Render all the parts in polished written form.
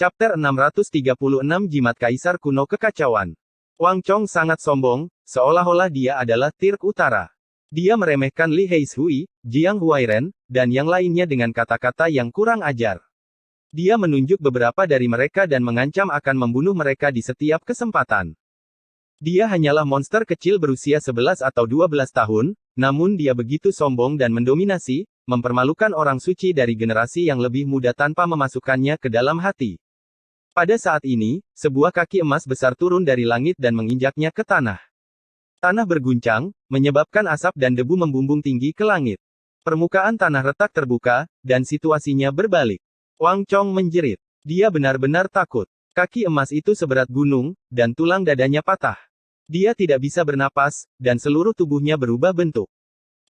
Chapter 636 Jimat Kaisar Kuno Kekacauan. Wang Chong sangat sombong, seolah-olah dia adalah Tirk Utara. Dia meremehkan Li Heishui, Jiang Huairen, dan yang lainnya dengan kata-kata yang kurang ajar. Dia menunjuk beberapa dari mereka dan mengancam akan membunuh mereka di setiap kesempatan. Dia hanyalah monster kecil berusia 11 atau 12 tahun, namun dia begitu sombong dan mendominasi, mempermalukan orang suci dari generasi yang lebih muda tanpa memasukkannya ke dalam hati. Pada saat ini, sebuah kaki emas besar turun dari langit dan menginjaknya ke tanah. Tanah berguncang, menyebabkan asap dan debu membumbung tinggi ke langit. Permukaan tanah retak terbuka, dan situasinya berbalik. Wang Chong menjerit. Dia benar-benar takut. Kaki emas itu seberat gunung, dan tulang dadanya patah. Dia tidak bisa bernapas, dan seluruh tubuhnya berubah bentuk.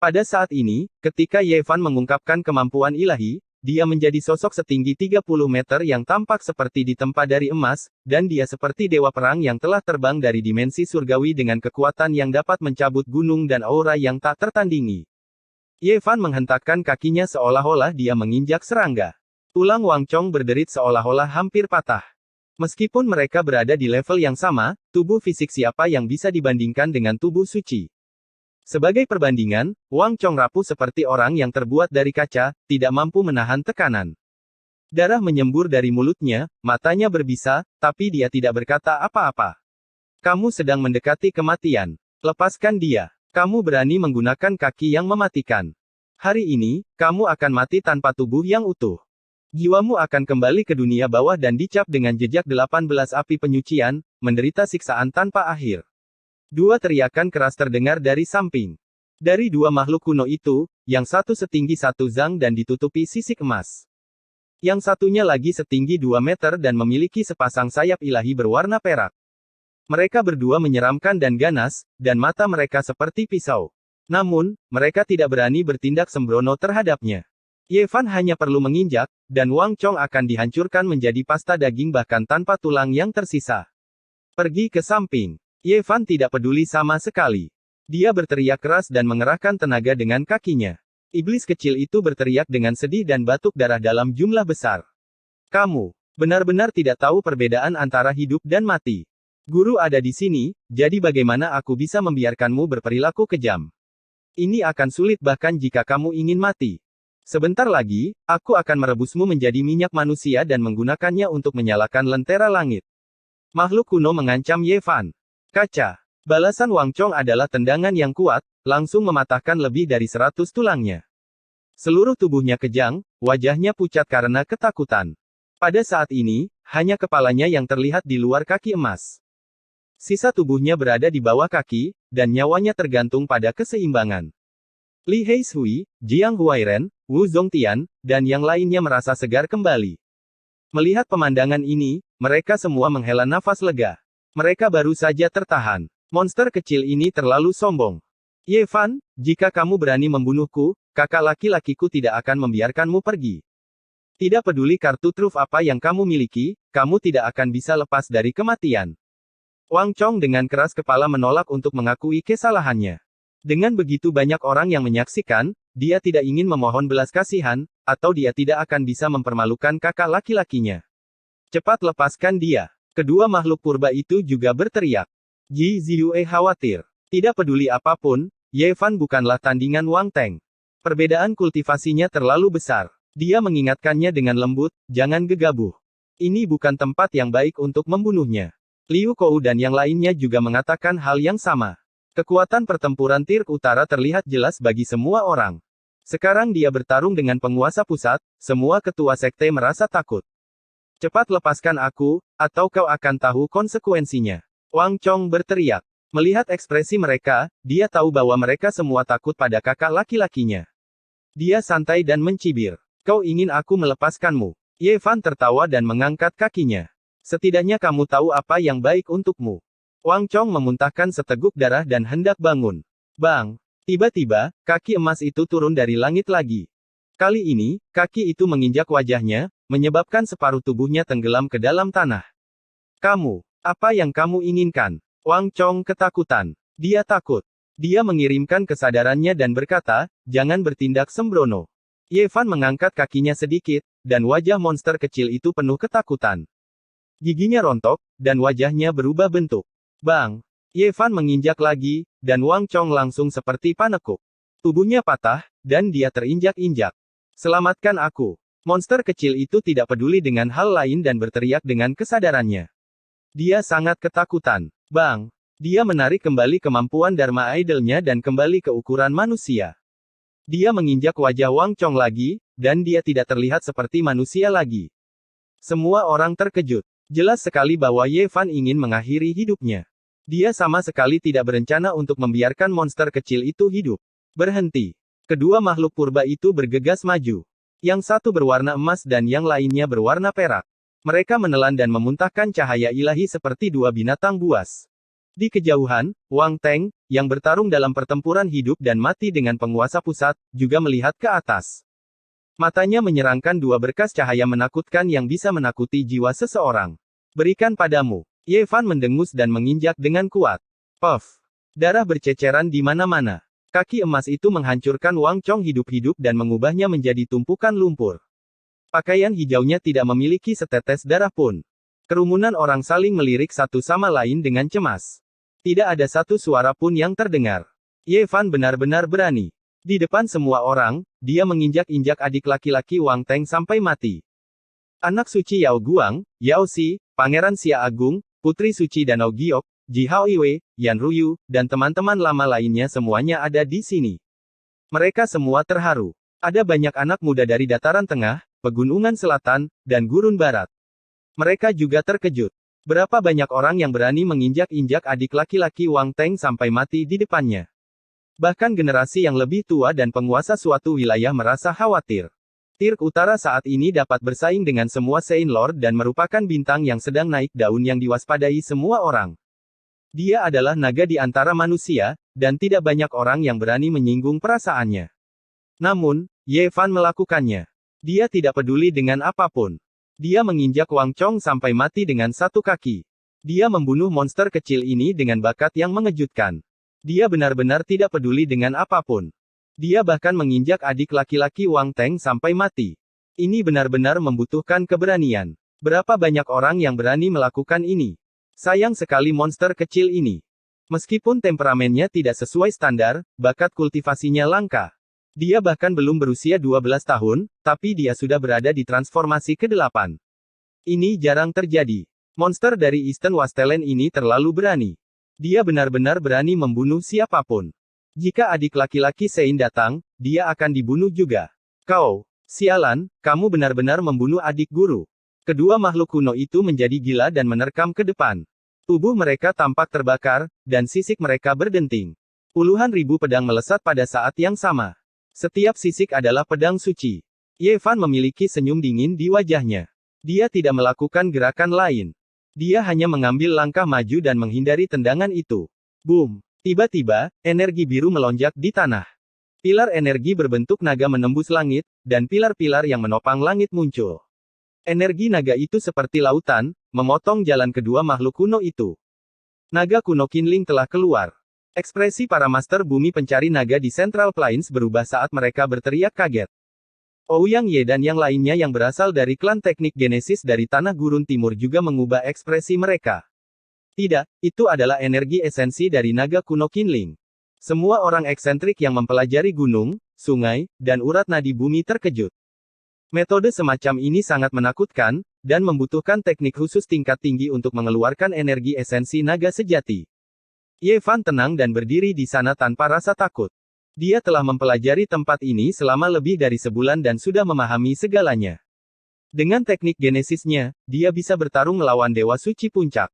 Pada saat ini, ketika Ye Fan mengungkapkan kemampuan ilahi, dia menjadi sosok setinggi 30 meter yang tampak seperti ditempa dari emas, dan dia seperti dewa perang yang telah terbang dari dimensi surgawi dengan kekuatan yang dapat mencabut gunung dan aura yang tak tertandingi. Ye Fan menghentakkan kakinya seolah-olah dia menginjak serangga. Tulang Wang Chong berderit seolah-olah hampir patah. Meskipun mereka berada di level yang sama, tubuh fisik siapa yang bisa dibandingkan dengan tubuh suci? Sebagai perbandingan, Wang Chong rapuh seperti orang yang terbuat dari kaca, tidak mampu menahan tekanan. Darah menyembur dari mulutnya, matanya berbisa, tapi dia tidak berkata apa-apa. Kamu sedang mendekati kematian. Lepaskan dia. Kamu berani menggunakan kaki yang mematikan. Hari ini, kamu akan mati tanpa tubuh yang utuh. Jiwamu akan kembali ke dunia bawah dan dicap dengan jejak 18 api penyucian, menderita siksaan tanpa akhir. Dua teriakan keras terdengar dari samping. Dari dua makhluk kuno itu, yang satu setinggi 1 zang dan ditutupi sisik emas. Yang satunya lagi setinggi 2 meter dan memiliki sepasang sayap ilahi berwarna perak. Mereka berdua menyeramkan dan ganas, dan mata mereka seperti pisau. Namun, mereka tidak berani bertindak sembrono terhadapnya. Ye Fan hanya perlu menginjak, dan Wang Chong akan dihancurkan menjadi pasta daging bahkan tanpa tulang yang tersisa. Pergi ke samping. Ye Fan tidak peduli sama sekali. Dia berteriak keras dan mengerahkan tenaga dengan kakinya. Iblis kecil itu berteriak dengan sedih dan batuk darah dalam jumlah besar. Kamu benar-benar tidak tahu perbedaan antara hidup dan mati. Guru ada di sini, jadi bagaimana aku bisa membiarkanmu berperilaku kejam? Ini akan sulit bahkan jika kamu ingin mati. Sebentar lagi, aku akan merebusmu menjadi minyak manusia dan menggunakannya untuk menyalakan lentera langit. Makhluk kuno mengancam Ye Fan. Kaca. Balasan Wang Chong adalah tendangan yang kuat, langsung mematahkan lebih dari 100 tulangnya. Seluruh tubuhnya kejang, wajahnya pucat karena ketakutan. Pada saat ini, hanya kepalanya yang terlihat di luar kaki emas. Sisa tubuhnya berada di bawah kaki, dan nyawanya tergantung pada keseimbangan. Li Heishui, Jiang Huairen, Wu Zongtian, dan yang lainnya merasa segar kembali. Melihat pemandangan ini, mereka semua menghela nafas lega. Mereka baru saja tertahan. Monster kecil ini terlalu sombong. Ye Fan, jika kamu berani membunuhku, kakak laki-lakiku tidak akan membiarkanmu pergi. Tidak peduli kartu truf apa yang kamu miliki, kamu tidak akan bisa lepas dari kematian. Wang Chong dengan keras kepala menolak untuk mengakui kesalahannya. Dengan begitu banyak orang yang menyaksikan, dia tidak ingin memohon belas kasihan, atau dia tidak akan bisa mempermalukan kakak laki-lakinya. Cepat lepaskan dia. Kedua makhluk purba itu juga berteriak. Ji Ziyue khawatir. Tidak peduli apapun, Ye Fan bukanlah tandingan Wang Teng. Perbedaan kultivasinya terlalu besar. Dia mengingatkannya dengan lembut, jangan gegabah. Ini bukan tempat yang baik untuk membunuhnya. Liu Kou dan yang lainnya juga mengatakan hal yang sama. Kekuatan pertempuran Tirk Utara terlihat jelas bagi semua orang. Sekarang dia bertarung dengan penguasa pusat, semua ketua sekte merasa takut. Cepat lepaskan aku, atau kau akan tahu konsekuensinya. Wang Chong berteriak. Melihat ekspresi mereka, dia tahu bahwa mereka semua takut pada kakak laki-lakinya. Dia santai dan mencibir. Kau ingin aku melepaskanmu? Ye Fan tertawa dan mengangkat kakinya. Setidaknya kamu tahu apa yang baik untukmu. Wang Chong memuntahkan seteguk darah dan hendak bangun. Bang! Tiba-tiba, kaki emas itu turun dari langit lagi. Kali ini, kaki itu menginjak wajahnya, menyebabkan separuh tubuhnya tenggelam ke dalam tanah. Kamu, apa yang kamu inginkan? Wang Chong ketakutan. Dia takut. Dia mengirimkan kesadarannya dan berkata, jangan bertindak sembrono. Ye Fan mengangkat kakinya sedikit, dan wajah monster kecil itu penuh ketakutan. Giginya rontok, dan wajahnya berubah bentuk. Bang! Ye Fan menginjak lagi, dan Wang Chong langsung seperti panekuk. Tubuhnya patah, dan dia terinjak-injak. Selamatkan aku. Monster kecil itu tidak peduli dengan hal lain dan berteriak dengan kesadarannya. Dia sangat ketakutan. Bang! Dia menarik kembali kemampuan Dharma Idol-nya dan kembali ke ukuran manusia. Dia menginjak wajah Wang Chong lagi, dan dia tidak terlihat seperti manusia lagi. Semua orang terkejut. Jelas sekali bahwa Ye Fan ingin mengakhiri hidupnya. Dia sama sekali tidak berencana untuk membiarkan monster kecil itu hidup. Berhenti. Kedua makhluk purba itu bergegas maju. Yang satu berwarna emas dan yang lainnya berwarna perak. Mereka menelan dan memuntahkan cahaya ilahi seperti dua binatang buas. Di kejauhan, Wang Teng, yang bertarung dalam pertempuran hidup dan mati dengan penguasa pusat, juga melihat ke atas. Matanya menyerangkan dua berkas cahaya menakutkan yang bisa menakuti jiwa seseorang. Berikan padamu. Ye Fan mendengus dan menginjak dengan kuat. Puff. Darah berceceran di mana-mana. Kaki emas itu menghancurkan Wang Chong hidup-hidup dan mengubahnya menjadi tumpukan lumpur. Pakaian hijaunya tidak memiliki setetes darah pun. Kerumunan orang saling melirik satu sama lain dengan cemas. Tidak ada satu suara pun yang terdengar. Ye Fan benar-benar berani. Di depan semua orang, dia menginjak-injak adik laki-laki Wang Teng sampai mati. Anak suci Yao Guang, Yao Xi, Pangeran Xia Agung, Putri Suci Danau Giok, Ji Hao Iwei, Yan Ruyu, dan teman-teman lama lainnya semuanya ada di sini. Mereka semua terharu. Ada banyak anak muda dari dataran tengah, pegunungan selatan, dan gurun barat. Mereka juga terkejut. Berapa banyak orang yang berani menginjak-injak adik laki-laki Wang Teng sampai mati di depannya. Bahkan generasi yang lebih tua dan penguasa suatu wilayah merasa khawatir. Tirk Utara saat ini dapat bersaing dengan semua Saint Lord dan merupakan bintang yang sedang naik daun yang diwaspadai semua orang. Dia adalah naga di antara manusia, dan tidak banyak orang yang berani menyinggung perasaannya. Namun, Ye Fan melakukannya. Dia tidak peduli dengan apapun. Dia menginjak Wang Chong sampai mati dengan satu kaki. Dia membunuh monster kecil ini dengan bakat yang mengejutkan. Dia benar-benar tidak peduli dengan apapun. Dia bahkan menginjak adik laki-laki Wang Teng sampai mati. Ini benar-benar membutuhkan keberanian. Berapa banyak orang yang berani melakukan ini? Sayang sekali monster kecil ini. Meskipun temperamennya tidak sesuai standar, bakat kultivasinya langka. Dia bahkan belum berusia 12 tahun, tapi dia sudah berada di transformasi ke-8. Ini jarang terjadi. Monster dari Eastern Wasteland ini terlalu berani. Dia benar-benar berani membunuh siapapun. Jika adik laki-laki Sein datang, dia akan dibunuh juga. Kau, sialan, kamu benar-benar membunuh adik guru. Kedua makhluk kuno itu menjadi gila dan menerkam ke depan. Tubuh mereka tampak terbakar, dan sisik mereka berdenting. Puluhan ribu pedang melesat pada saat yang sama. Setiap sisik adalah pedang suci. Ye Fan memiliki senyum dingin di wajahnya. Dia tidak melakukan gerakan lain. Dia hanya mengambil langkah maju dan menghindari tendangan itu. Boom! Tiba-tiba, energi biru melonjak di tanah. Pilar energi berbentuk naga menembus langit, dan pilar-pilar yang menopang langit muncul. Energi naga itu seperti lautan, memotong jalan kedua makhluk kuno itu. Naga kuno Qinling telah keluar. Ekspresi para master bumi pencari naga di Central Plains berubah saat mereka berteriak kaget. Ouyang Ye dan yang lainnya yang berasal dari klan teknik Genesis dari Tanah Gurun Timur juga mengubah ekspresi mereka. Tidak, itu adalah energi esensi dari naga kuno Qinling. Semua orang eksentrik yang mempelajari gunung, sungai, dan urat nadi bumi terkejut. Metode semacam ini sangat menakutkan, dan membutuhkan teknik khusus tingkat tinggi untuk mengeluarkan energi esensi naga sejati. Ye Fan tenang dan berdiri di sana tanpa rasa takut. Dia telah mempelajari tempat ini selama lebih dari sebulan dan sudah memahami segalanya. Dengan teknik genesisnya, dia bisa bertarung melawan Dewa Suci Puncak.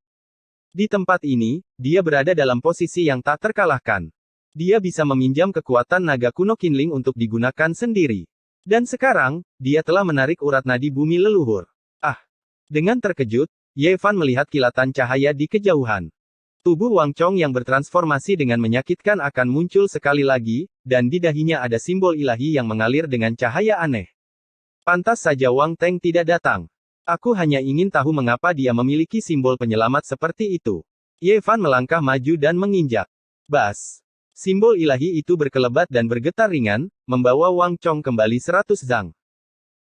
Di tempat ini, dia berada dalam posisi yang tak terkalahkan. Dia bisa meminjam kekuatan naga kuno Qinling untuk digunakan sendiri. Dan sekarang, dia telah menarik urat nadi bumi leluhur. Ah! Dengan terkejut, Ye Fan melihat kilatan cahaya di kejauhan. Tubuh Wang Chong yang bertransformasi dengan menyakitkan akan muncul sekali lagi, dan di dahinya ada simbol ilahi yang mengalir dengan cahaya aneh. Pantas saja Wang Teng tidak datang. Aku hanya ingin tahu mengapa dia memiliki simbol penyelamat seperti itu. Ye Fan melangkah maju dan menginjak. Bas! Simbol ilahi itu berkelebat dan bergetar ringan, membawa Wang Chong kembali 100 zang.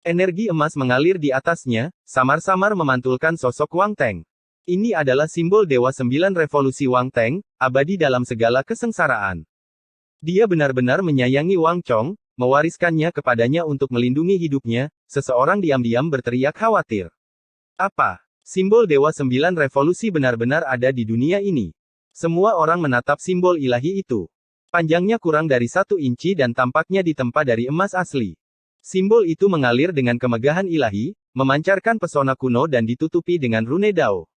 Energi emas mengalir di atasnya, samar-samar memantulkan sosok Wang Teng. Ini adalah simbol Dewa Sembilan Revolusi Wang Teng, abadi dalam segala kesengsaraan. Dia benar-benar menyayangi Wang Chong, mewariskannya kepadanya untuk melindungi hidupnya. Seseorang diam-diam berteriak khawatir. Apa? Simbol Dewa Sembilan Revolusi benar-benar ada di dunia ini. Semua orang menatap simbol ilahi itu. Panjangnya kurang dari 1 inci dan tampaknya ditempa dari emas asli. Simbol itu mengalir dengan kemegahan ilahi, memancarkan pesona kuno dan ditutupi dengan rune Dao.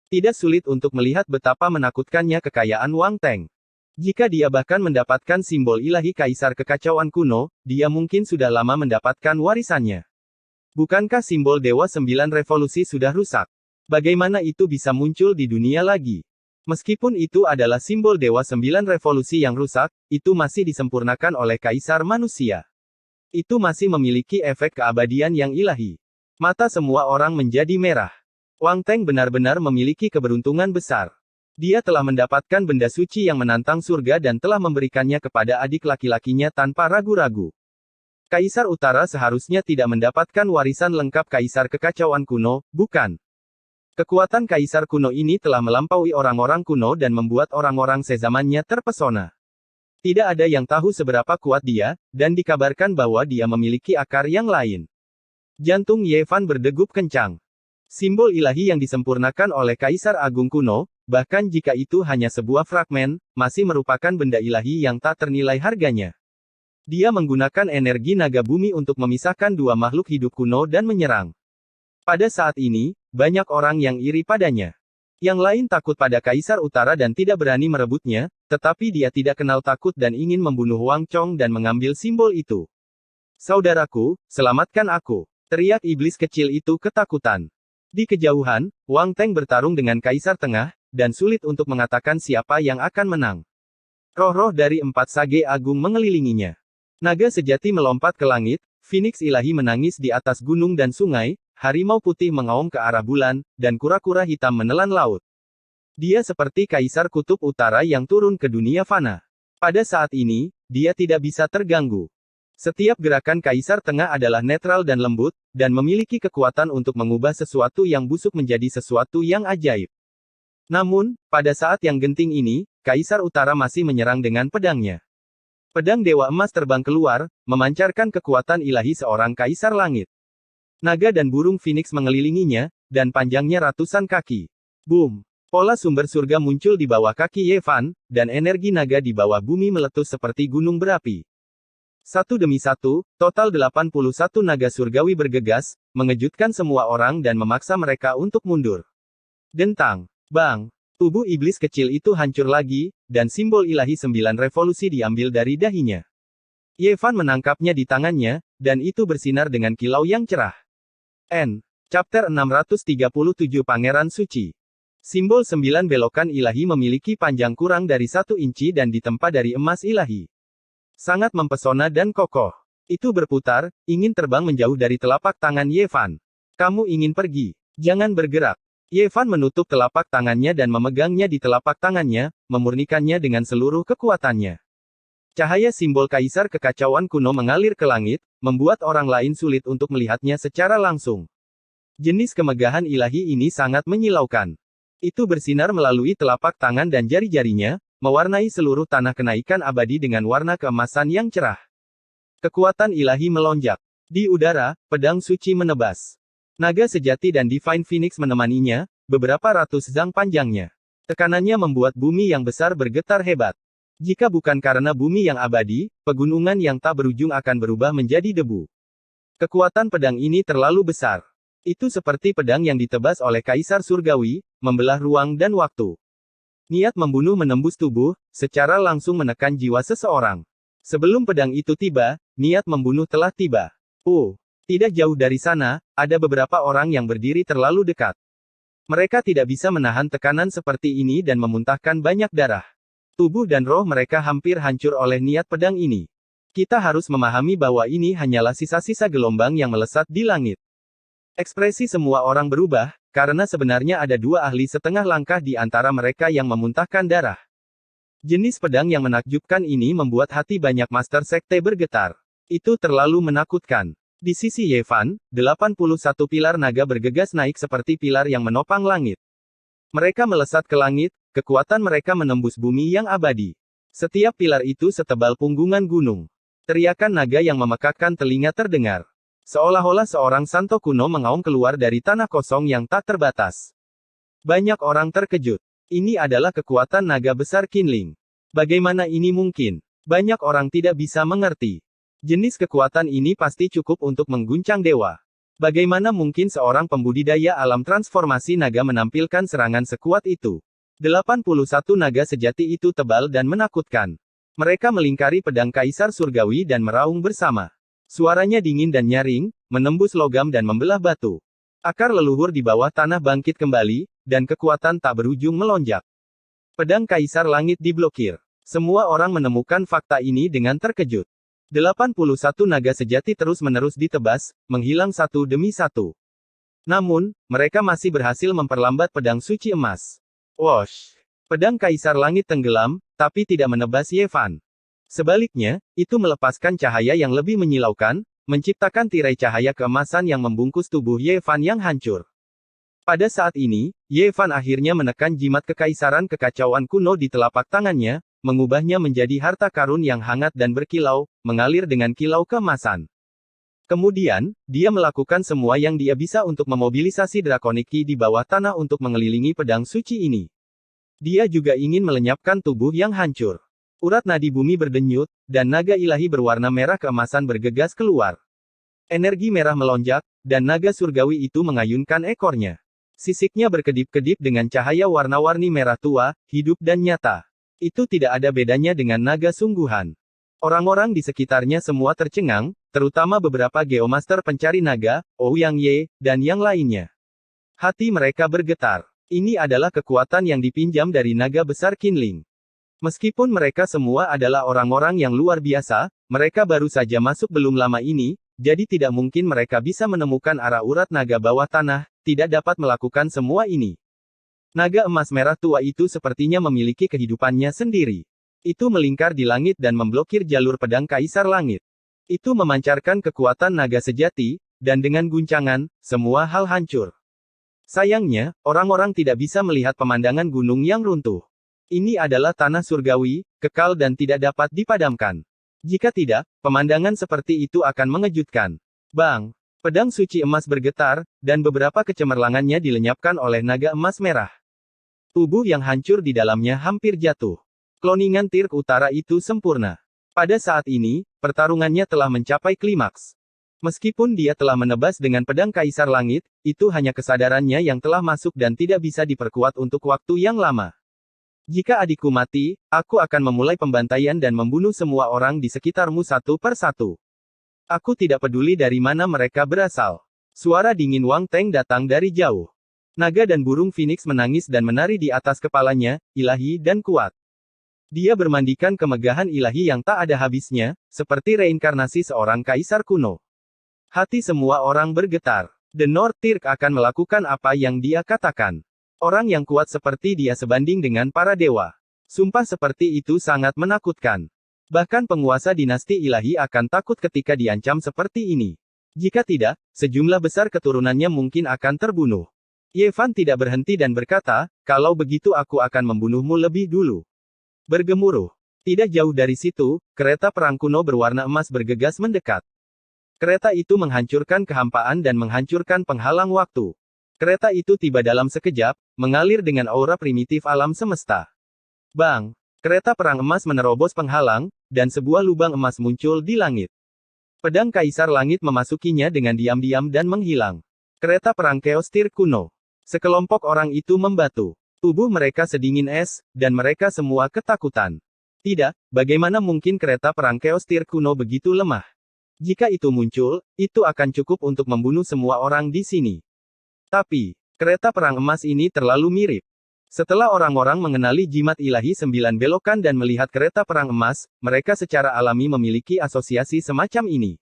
Tidak sulit untuk melihat betapa menakutkannya kekayaan Wang Teng. Jika dia bahkan mendapatkan simbol ilahi Kaisar Kekacauan Kuno, dia mungkin sudah lama mendapatkan warisannya. Bukankah simbol Dewa Sembilan Revolusi sudah rusak? Bagaimana itu bisa muncul di dunia lagi? Meskipun itu adalah simbol Dewa Sembilan Revolusi yang rusak, itu masih disempurnakan oleh Kaisar Manusia. Itu masih memiliki efek keabadian yang ilahi. Mata semua orang menjadi merah. Wang Teng benar-benar memiliki keberuntungan besar. Dia telah mendapatkan benda suci yang menantang surga dan telah memberikannya kepada adik laki-lakinya tanpa ragu-ragu. Kaisar Utara seharusnya tidak mendapatkan warisan lengkap Kaisar Kekacauan Kuno, bukan? Kekuatan Kaisar kuno ini telah melampaui orang-orang kuno dan membuat orang-orang sezamannya terpesona. Tidak ada yang tahu seberapa kuat dia, dan dikabarkan bahwa dia memiliki akar yang lain. Jantung Ye Fan berdegup kencang. Simbol ilahi yang disempurnakan oleh Kaisar Agung kuno, bahkan jika itu hanya sebuah fragmen, masih merupakan benda ilahi yang tak ternilai harganya. Dia menggunakan energi naga bumi untuk memisahkan dua makhluk hidup kuno dan menyerang. Pada saat ini, banyak orang yang iri padanya. Yang lain takut pada Kaisar Utara dan tidak berani merebutnya, tetapi dia tidak kenal takut dan ingin membunuh Wang Chong dan mengambil simbol itu. "Saudaraku, selamatkan aku!" teriak iblis kecil itu ketakutan. Di kejauhan, Wang Teng bertarung dengan Kaisar Tengah, dan sulit untuk mengatakan siapa yang akan menang. Roh-roh dari 4 sage agung mengelilinginya. Naga sejati melompat ke langit, Phoenix ilahi menangis di atas gunung dan sungai, harimau putih mengaum ke arah bulan, dan kura-kura hitam menelan laut. Dia seperti Kaisar Kutub Utara yang turun ke dunia fana. Pada saat ini, dia tidak bisa terganggu. Setiap gerakan Kaisar Tengah adalah netral dan lembut, dan memiliki kekuatan untuk mengubah sesuatu yang busuk menjadi sesuatu yang ajaib. Namun, pada saat yang genting ini, Kaisar Utara masih menyerang dengan pedangnya. Pedang Dewa Emas terbang keluar, memancarkan kekuatan ilahi seorang Kaisar Langit. Naga dan burung Phoenix mengelilinginya, dan panjangnya ratusan kaki. Boom! Pola sumber surga muncul di bawah kaki Ye Fan, dan energi naga di bawah bumi meletus seperti gunung berapi. Satu demi satu, total 81 naga surgawi bergegas, mengejutkan semua orang dan memaksa mereka untuk mundur. Dentang! Bang! Tubuh iblis kecil itu hancur lagi, dan simbol ilahi 9 revolusi diambil dari dahinya. Ye Fan menangkapnya di tangannya, dan itu bersinar dengan kilau yang cerah. Chapter 637 Pangeran Suci. Simbol 9 belokan ilahi memiliki panjang kurang dari 1 inci dan ditempa dari emas ilahi. Sangat mempesona dan kokoh. Itu berputar, ingin terbang menjauh dari telapak tangan Ye Fan. "Kamu ingin pergi? Jangan bergerak." Ye Fan menutup telapak tangannya dan memegangnya di telapak tangannya, memurnikannya dengan seluruh kekuatannya. Cahaya simbol Kaisar Kekacauan Kuno mengalir ke langit, membuat orang lain sulit untuk melihatnya secara langsung. Jenis kemegahan ilahi ini sangat menyilaukan. Itu bersinar melalui telapak tangan dan jari-jarinya, mewarnai seluruh tanah kenaikan abadi dengan warna keemasan yang cerah. Kekuatan ilahi melonjak. Di udara, pedang suci menebas. Naga sejati dan Divine Phoenix menemaninya, beberapa ratus zang panjangnya. Tekanannya membuat bumi yang besar bergetar hebat. Jika bukan karena bumi yang abadi, pegunungan yang tak berujung akan berubah menjadi debu. Kekuatan pedang ini terlalu besar. Itu seperti pedang yang ditebas oleh Kaisar Surgawi, membelah ruang dan waktu. Niat membunuh menembus tubuh, secara langsung menekan jiwa seseorang. Sebelum pedang itu tiba, niat membunuh telah tiba. Tidak jauh dari sana, ada beberapa orang yang berdiri terlalu dekat. Mereka tidak bisa menahan tekanan seperti ini dan memuntahkan banyak darah. Tubuh dan roh mereka hampir hancur oleh niat pedang ini. Kita harus memahami bahwa ini hanyalah sisa-sisa gelombang yang melesat di langit. Ekspresi semua orang berubah, karena sebenarnya ada 2 ahli setengah langkah di antara mereka yang memuntahkan darah. Jenis pedang yang menakjubkan ini membuat hati banyak master sekte bergetar. Itu terlalu menakutkan. Di sisi Ye Fan, 81 pilar naga bergegas naik seperti pilar yang menopang langit. Mereka melesat ke langit, kekuatan mereka menembus bumi yang abadi. Setiap pilar itu setebal punggungan gunung. Teriakan naga yang memekakkan telinga terdengar. Seolah-olah seorang santo kuno mengaum keluar dari tanah kosong yang tak terbatas. Banyak orang terkejut. Ini adalah kekuatan naga besar Qinling. Bagaimana ini mungkin? Banyak orang tidak bisa mengerti. Jenis kekuatan ini pasti cukup untuk mengguncang dewa. Bagaimana mungkin seorang pembudidaya alam transformasi naga menampilkan serangan sekuat itu? 81 naga sejati itu tebal dan menakutkan. Mereka melingkari pedang Kaisar Surgawi dan meraung bersama. Suaranya dingin dan nyaring, menembus logam dan membelah batu. Akar leluhur di bawah tanah bangkit kembali, dan kekuatan tak berujung melonjak. Pedang Kaisar Langit diblokir. Semua orang menemukan fakta ini dengan terkejut. 81 naga sejati terus-menerus ditebas, menghilang satu demi satu. Namun, mereka masih berhasil memperlambat pedang suci emas. Wosh! Pedang Kaisar Langit tenggelam, tapi tidak menebas Ye Fan. Sebaliknya, itu melepaskan cahaya yang lebih menyilaukan, menciptakan tirai cahaya keemasan yang membungkus tubuh Ye Fan yang hancur. Pada saat ini, Ye Fan akhirnya menekan jimat kekaisaran kekacauan kuno di telapak tangannya, mengubahnya menjadi harta karun yang hangat dan berkilau, mengalir dengan kilau keemasan. Kemudian, dia melakukan semua yang dia bisa untuk memobilisasi Draconic Ki di bawah tanah untuk mengelilingi pedang suci ini. Dia juga ingin melenyapkan tubuh yang hancur. Urat nadi bumi berdenyut, dan naga ilahi berwarna merah keemasan bergegas keluar. Energi merah melonjak, dan naga surgawi itu mengayunkan ekornya. Sisiknya berkedip-kedip dengan cahaya warna-warni merah tua, hidup dan nyata. Itu tidak ada bedanya dengan naga sungguhan. Orang-orang di sekitarnya semua tercengang, terutama beberapa geomaster pencari naga, Ouyang Ye, dan yang lainnya. Hati mereka bergetar. Ini adalah kekuatan yang dipinjam dari naga besar Qinling. Meskipun mereka semua adalah orang-orang yang luar biasa, mereka baru saja masuk belum lama ini, jadi tidak mungkin mereka bisa menemukan arah urat naga bawah tanah, tidak dapat melakukan semua ini. Naga emas merah tua itu sepertinya memiliki kehidupannya sendiri. Itu melingkar di langit dan memblokir jalur pedang Kaisar Langit. Itu memancarkan kekuatan naga sejati, dan dengan guncangan, semua hal hancur. Sayangnya, orang-orang tidak bisa melihat pemandangan gunung yang runtuh. Ini adalah tanah surgawi, kekal dan tidak dapat dipadamkan. Jika tidak, pemandangan seperti itu akan mengejutkan. Bang! Pedang suci emas bergetar, dan beberapa kecemerlangannya dilenyapkan oleh naga emas merah. Tubuh yang hancur di dalamnya hampir jatuh. Kloningan Tirk Utara itu sempurna. Pada saat ini, pertarungannya telah mencapai klimaks. Meskipun dia telah menebas dengan pedang Kaisar Langit, itu hanya kesadarannya yang telah masuk dan tidak bisa diperkuat untuk waktu yang lama. Jika adikku mati, aku akan memulai pembantaian dan membunuh semua orang di sekitarmu satu per satu. Aku tidak peduli dari mana mereka berasal. Suara dingin Wang Teng datang dari jauh. Naga dan burung Phoenix menangis dan menari di atas kepalanya, ilahi dan kuat. Dia bermandikan kemegahan ilahi yang tak ada habisnya, seperti reinkarnasi seorang kaisar kuno. Hati semua orang bergetar. The North Tirk akan melakukan apa yang dia katakan. Orang yang kuat seperti dia sebanding dengan para dewa. Sumpah seperti itu sangat menakutkan. Bahkan penguasa dinasti ilahi akan takut ketika diancam seperti ini. Jika tidak, sejumlah besar keturunannya mungkin akan terbunuh. Ye Fan tidak berhenti dan berkata, kalau begitu aku akan membunuhmu lebih dulu. Bergemuruh. Tidak jauh dari situ, kereta perang kuno berwarna emas bergegas mendekat. Kereta itu menghancurkan kehampaan dan menghancurkan penghalang waktu. Kereta itu tiba dalam sekejap, mengalir dengan aura primitif alam semesta. Bang! Kereta perang emas menerobos penghalang, dan sebuah lubang emas muncul di langit. Pedang Kaisar Langit memasukinya dengan diam-diam dan menghilang. Kereta perang Chaos Tirk kuno. Sekelompok orang itu membatu. Tubuh mereka sedingin es, dan mereka semua ketakutan. Tidak, bagaimana mungkin kereta perang Chaos Tirk kuno begitu lemah? Jika itu muncul, itu akan cukup untuk membunuh semua orang di sini. Tapi, kereta perang emas ini terlalu mirip. Setelah orang-orang mengenali jimat ilahi 9 belokan dan melihat kereta perang emas, mereka secara alami memiliki asosiasi semacam ini.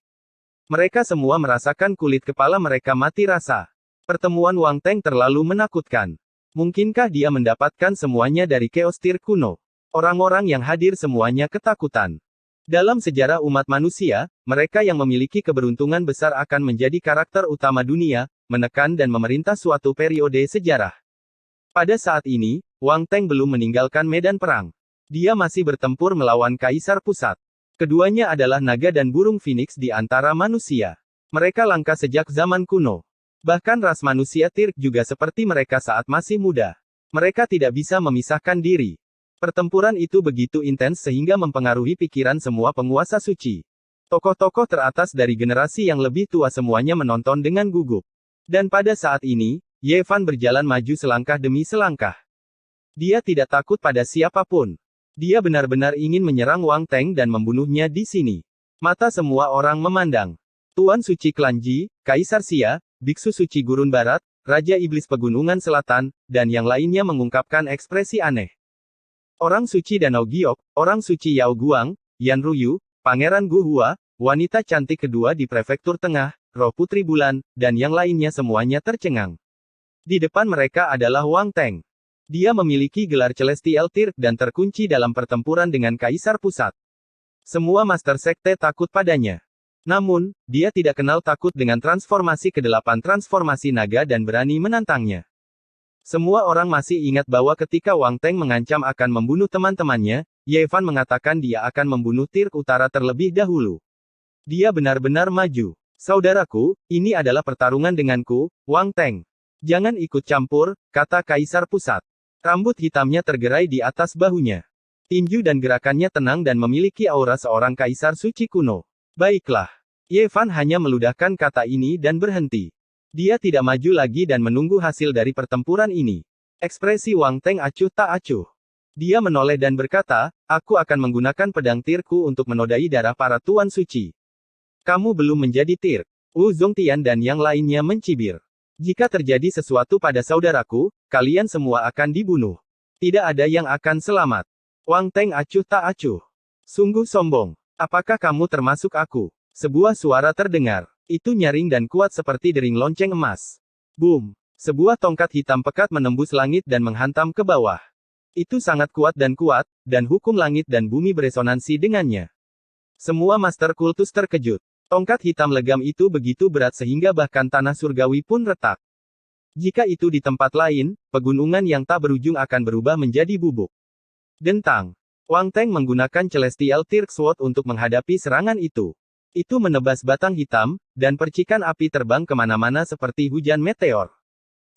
Mereka semua merasakan kulit kepala mereka mati rasa. Pertemuan Wang Teng terlalu menakutkan. Mungkinkah dia mendapatkan semuanya dari Chaos Tirk kuno? Orang-orang yang hadir semuanya ketakutan. Dalam sejarah umat manusia, mereka yang memiliki keberuntungan besar akan menjadi karakter utama dunia, menekan dan memerintah suatu periode sejarah. Pada saat ini, Wang Teng belum meninggalkan medan perang. Dia masih bertempur melawan Kaisar Pusat. Keduanya adalah naga dan burung phoenix di antara manusia. Mereka langka sejak zaman kuno. Bahkan ras manusia Tirk juga seperti mereka saat masih muda. Mereka tidak bisa memisahkan diri. Pertempuran itu begitu intens sehingga mempengaruhi pikiran semua penguasa suci. Tokoh-tokoh teratas dari generasi yang lebih tua semuanya menonton dengan gugup. Dan pada saat ini, Ye Fan berjalan maju selangkah demi selangkah. Dia tidak takut pada siapapun. Dia benar-benar ingin menyerang Wang Teng dan membunuhnya di sini. Mata semua orang memandang. Tuan Suci Klan Ji, Kaisar Xia, Biksu Suci Gurun Barat, Raja Iblis Pegunungan Selatan, dan yang lainnya mengungkapkan ekspresi aneh. Orang suci Danau Giok, orang suci Yao Guang, Yan Ruyu, Pangeran Gu Hua, wanita cantik kedua di Prefektur Tengah, Roh Putri Bulan, dan yang lainnya semuanya tercengang. Di depan mereka adalah Wang Teng. Dia memiliki gelar Celestial Tirk dan terkunci dalam pertempuran dengan Kaisar Pusat. Semua Master Sekte takut padanya. Namun, dia tidak kenal takut dengan transformasi ke-8 transformasi naga dan berani menantangnya. Semua orang masih ingat bahwa ketika Wang Teng mengancam akan membunuh teman-temannya, Ye Fan mengatakan dia akan membunuh Tirk Utara terlebih dahulu. Dia benar-benar maju. Saudaraku, ini adalah pertarungan denganku, Wang Teng. Jangan ikut campur, kata Kaisar Pusat. Rambut hitamnya tergerai di atas bahunya. Tinju dan gerakannya tenang dan memiliki aura seorang kaisar suci kuno. Baiklah. Ye Fan hanya meludahkan kata ini dan berhenti. Dia tidak maju lagi dan menunggu hasil dari pertempuran ini. Ekspresi Wang Teng acuh tak acuh. Dia menoleh dan berkata, aku akan menggunakan pedang Tirku untuk menodai darah para tuan suci. Kamu belum menjadi Tirk. Wu Zongtian dan yang lainnya mencibir. Jika terjadi sesuatu pada saudaraku, kalian semua akan dibunuh. Tidak ada yang akan selamat. Wang Teng acuh tak acuh. Sungguh sombong. Apakah kamu termasuk aku? Sebuah suara terdengar. Itu nyaring dan kuat seperti dering lonceng emas. Boom! Sebuah tongkat hitam pekat menembus langit dan menghantam ke bawah. Itu sangat kuat, dan hukum langit dan bumi beresonansi dengannya. Semua Master Kultus terkejut. Tongkat hitam legam itu begitu berat sehingga bahkan tanah surgawi pun retak. Jika itu di tempat lain, pegunungan yang tak berujung akan berubah menjadi bubuk. Dentang. Wang Teng menggunakan Celestial Tirk Sword untuk menghadapi serangan itu. Itu menebas batang hitam, dan percikan api terbang kemana-mana seperti hujan meteor.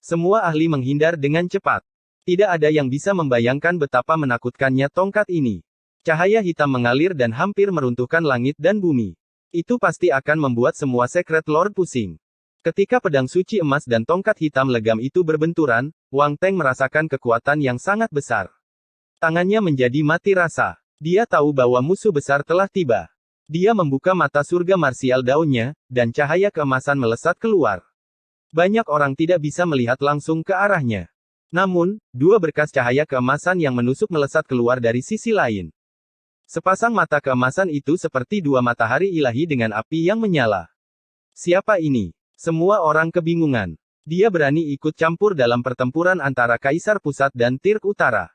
Semua ahli menghindar dengan cepat. Tidak ada yang bisa membayangkan betapa menakutkannya tongkat ini. Cahaya hitam mengalir dan hampir meruntuhkan langit dan bumi. Itu pasti akan membuat semua Secret Lord pusing. Ketika pedang suci emas dan tongkat hitam legam itu berbenturan, Wang Teng merasakan kekuatan yang sangat besar. Tangannya menjadi mati rasa. Dia tahu bahwa musuh besar telah tiba. Dia membuka mata surga marsial daunnya, dan cahaya keemasan melesat keluar. Banyak orang tidak bisa melihat langsung ke arahnya. Namun, dua berkas cahaya keemasan yang menusuk melesat keluar dari sisi lain. Sepasang mata keemasan itu seperti dua matahari ilahi dengan api yang menyala. Siapa ini? Semua orang kebingungan. Dia berani ikut campur dalam pertempuran antara Kaisar Pusat dan Tirk Utara.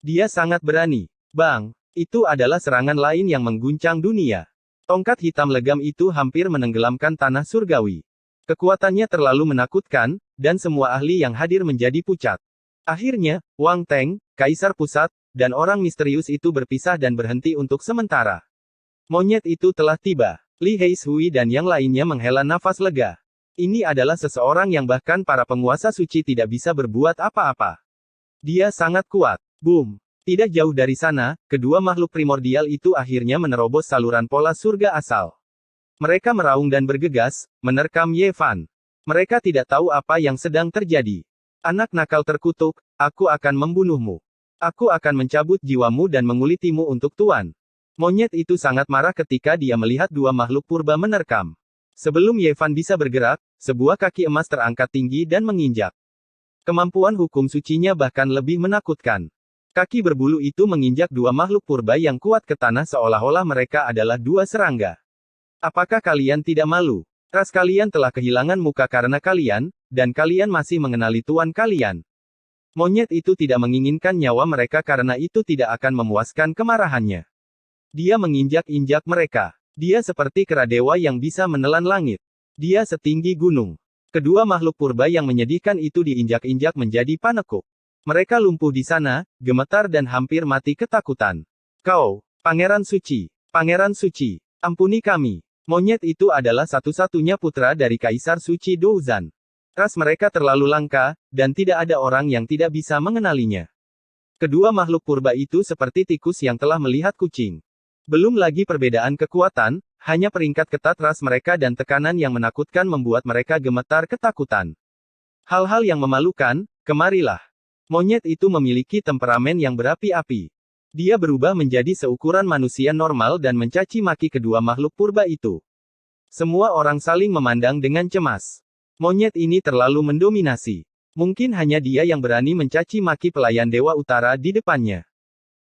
Dia sangat berani. Bang! Itu adalah serangan lain yang mengguncang dunia. Tongkat hitam legam itu hampir menenggelamkan tanah surgawi. Kekuatannya terlalu menakutkan, dan semua ahli yang hadir menjadi pucat. Akhirnya, Wang Teng, Kaisar Pusat, dan orang misterius itu berpisah dan berhenti untuk sementara. Monyet itu telah tiba. Li Heishui dan yang lainnya menghela nafas lega. Ini adalah seseorang yang bahkan para penguasa suci tidak bisa berbuat apa-apa. Dia sangat kuat. Boom! Tidak jauh dari sana, kedua makhluk primordial itu akhirnya menerobos saluran pola surga asal. Mereka meraung dan bergegas, menerkam Ye Fan. Mereka tidak tahu apa yang sedang terjadi. Anak nakal terkutuk, aku akan membunuhmu. Aku akan mencabut jiwamu dan mengulitimu untuk tuan. Monyet itu sangat marah ketika dia melihat dua makhluk purba menerkam. Sebelum Ye Fan bisa bergerak, sebuah kaki emas terangkat tinggi dan menginjak. Kemampuan hukum sucinya bahkan lebih menakutkan. Kaki berbulu itu menginjak dua makhluk purba yang kuat ke tanah seolah-olah mereka adalah dua serangga. Apakah kalian tidak malu? Ras kalian telah kehilangan muka karena kalian, dan kalian masih mengenali tuan kalian. Monyet itu tidak menginginkan nyawa mereka karena itu tidak akan memuaskan kemarahannya. Dia menginjak-injak mereka. Dia seperti kera dewa yang bisa menelan langit. Dia setinggi gunung. Kedua makhluk purba yang menyedihkan itu diinjak-injak menjadi panekuk. Mereka lumpuh di sana, gemetar dan hampir mati ketakutan. Kau, Pangeran Suci. Pangeran Suci. Ampuni kami. Monyet itu adalah satu-satunya putra dari Kaisar Suci Douzan. Ras mereka terlalu langka, dan tidak ada orang yang tidak bisa mengenalinya. Kedua makhluk purba itu seperti tikus yang telah melihat kucing. Belum lagi perbedaan kekuatan, hanya peringkat ketat ras mereka dan tekanan yang menakutkan membuat mereka gemetar ketakutan. Hal-hal yang memalukan, kemarilah. Monyet itu memiliki temperamen yang berapi-api. Dia berubah menjadi seukuran manusia normal dan mencaci maki kedua makhluk purba itu. Semua orang saling memandang dengan cemas. Monyet ini terlalu mendominasi. Mungkin hanya dia yang berani mencaci maki pelayan Dewa Utara di depannya.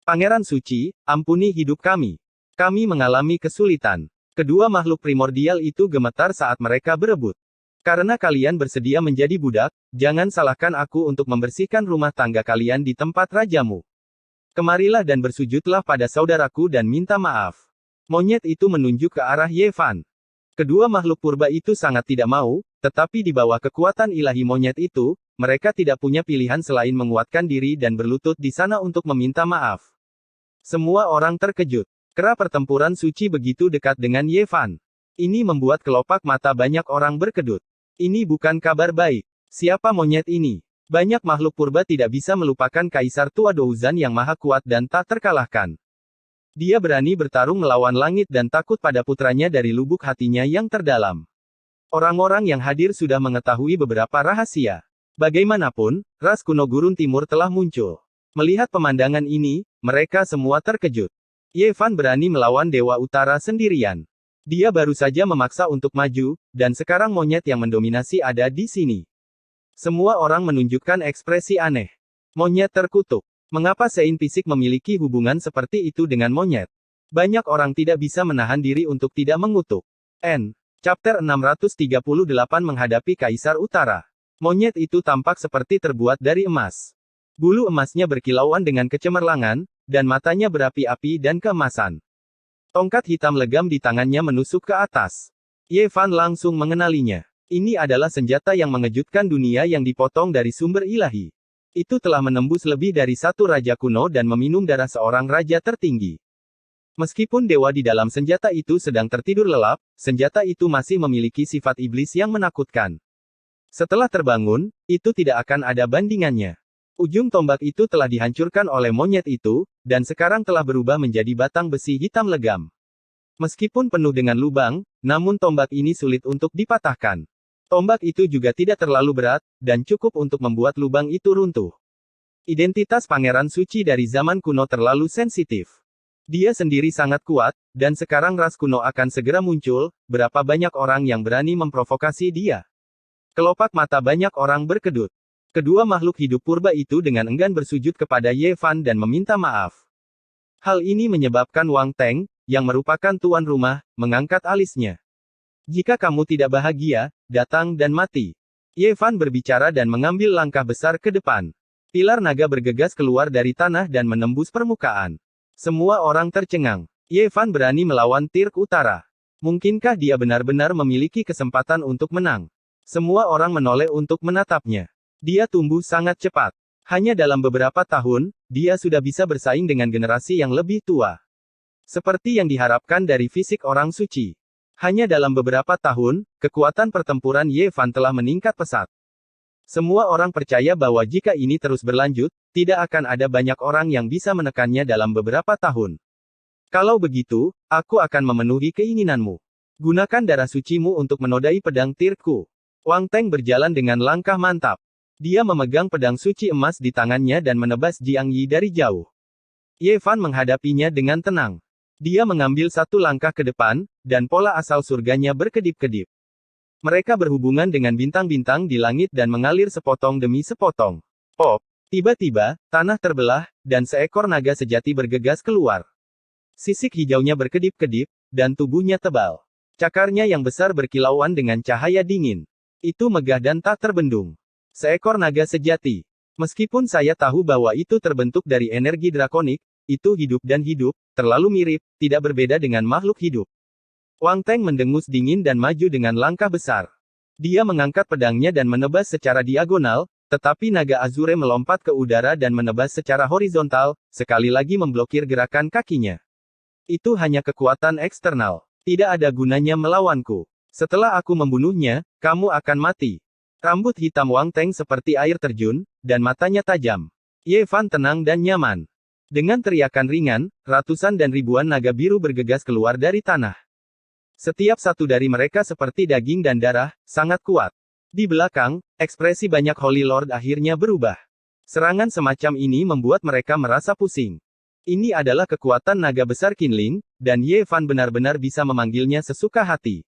Pangeran Suci, ampuni hidup kami. Kami mengalami kesulitan. Kedua makhluk primordial itu gemetar saat mereka berebut. Karena kalian bersedia menjadi budak, jangan salahkan aku untuk membersihkan rumah tangga kalian di tempat rajamu. Kemarilah dan bersujudlah pada saudaraku dan minta maaf. Monyet itu menunjuk ke arah Ye Fan. Kedua makhluk purba itu sangat tidak mau, tetapi di bawah kekuatan ilahi monyet itu, mereka tidak punya pilihan selain menguatkan diri dan berlutut di sana untuk meminta maaf. Semua orang terkejut. Kera pertempuran suci begitu dekat dengan Ye Fan. Ini membuat kelopak mata banyak orang berkedut. Ini bukan kabar baik. Siapa monyet ini? Banyak makhluk purba tidak bisa melupakan Kaisar Tua Douzan yang maha kuat dan tak terkalahkan. Dia berani bertarung melawan langit dan takut pada putranya dari lubuk hatinya yang terdalam. Orang-orang yang hadir sudah mengetahui beberapa rahasia. Bagaimanapun, ras kuno Gurun Timur telah muncul. Melihat pemandangan ini, mereka semua terkejut. Ye Fan berani melawan Dewa Utara sendirian. Dia baru saja memaksa untuk maju, dan sekarang monyet yang mendominasi ada di sini. Semua orang menunjukkan ekspresi aneh. Monyet terkutuk. Mengapa Sein Fisik memiliki hubungan seperti itu dengan monyet? Banyak orang tidak bisa menahan diri untuk tidak mengutuk. Chapter 638 menghadapi Kaisar Utara. Monyet itu tampak seperti terbuat dari emas. Bulu emasnya berkilauan dengan kecemerlangan, dan matanya berapi-api dan keemasan. Tongkat hitam legam di tangannya menusuk ke atas. Ye Fan langsung mengenalinya. Ini adalah senjata yang mengejutkan dunia yang dipotong dari sumber ilahi. Itu telah menembus lebih dari satu raja kuno dan meminum darah seorang raja tertinggi. Meskipun dewa di dalam senjata itu sedang tertidur lelap, senjata itu masih memiliki sifat iblis yang menakutkan. Setelah terbangun, itu tidak akan ada bandingannya. Ujung tombak itu telah dihancurkan oleh monyet itu, dan sekarang telah berubah menjadi batang besi hitam legam. Meskipun penuh dengan lubang, namun tombak ini sulit untuk dipatahkan. Tombak itu juga tidak terlalu berat, dan cukup untuk membuat lubang itu runtuh. Identitas Pangeran Suci dari zaman kuno terlalu sensitif. Dia sendiri sangat kuat, dan sekarang ras kuno akan segera muncul, berapa banyak orang yang berani memprovokasi dia. Kelopak mata banyak orang berkedut. Kedua makhluk hidup purba itu dengan enggan bersujud kepada Ye Fan dan meminta maaf. Hal ini menyebabkan Wang Teng, yang merupakan tuan rumah, mengangkat alisnya. Jika kamu tidak bahagia, datang dan mati. Ye Fan berbicara dan mengambil langkah besar ke depan. Pilar naga bergegas keluar dari tanah dan menembus permukaan. Semua orang tercengang. Ye Fan berani melawan Tirk Utara. Mungkinkah dia benar-benar memiliki kesempatan untuk menang? Semua orang menoleh untuk menatapnya. Dia tumbuh sangat cepat. Hanya dalam beberapa tahun, dia sudah bisa bersaing dengan generasi yang lebih tua. Seperti yang diharapkan dari fisik orang suci. Hanya dalam beberapa tahun, kekuatan pertempuran Ye Fan telah meningkat pesat. Semua orang percaya bahwa jika ini terus berlanjut, tidak akan ada banyak orang yang bisa menekannya dalam beberapa tahun. Kalau begitu, aku akan memenuhi keinginanmu. Gunakan darah sucimu untuk menodai pedang Tirku. Wang Teng berjalan dengan langkah mantap. Dia memegang pedang suci emas di tangannya dan menebas Jiang Yi dari jauh. Ye Fan menghadapinya dengan tenang. Dia mengambil satu langkah ke depan, dan pola asal surganya berkedip-kedip. Mereka berhubungan dengan bintang-bintang di langit dan mengalir sepotong demi sepotong. Pop! Tiba-tiba, tanah terbelah, dan seekor naga sejati bergegas keluar. Sisik hijaunya berkedip-kedip, dan tubuhnya tebal. Cakarnya yang besar berkilauan dengan cahaya dingin. Itu megah dan tak terbendung. Seekor naga sejati. Meskipun saya tahu bahwa itu terbentuk dari energi drakonik, itu hidup dan hidup, terlalu mirip, tidak berbeda dengan makhluk hidup. Wang Teng mendengus dingin dan maju dengan langkah besar. Dia mengangkat pedangnya dan menebas secara diagonal, tetapi naga Azure melompat ke udara dan menebas secara horizontal, sekali lagi memblokir gerakan kakinya. Itu hanya kekuatan eksternal. Tidak ada gunanya melawanku. Setelah aku membunuhnya, kamu akan mati. Rambut hitam Wang Teng seperti air terjun, dan matanya tajam. Ye Fan tenang dan nyaman. Dengan teriakan ringan, ratusan dan ribuan naga biru bergegas keluar dari tanah. Setiap satu dari mereka seperti daging dan darah, sangat kuat. Di belakang, ekspresi banyak Holy Lord akhirnya berubah. Serangan semacam ini membuat mereka merasa pusing. Ini adalah kekuatan naga besar Qinling, dan Ye Fan benar-benar bisa memanggilnya sesuka hati.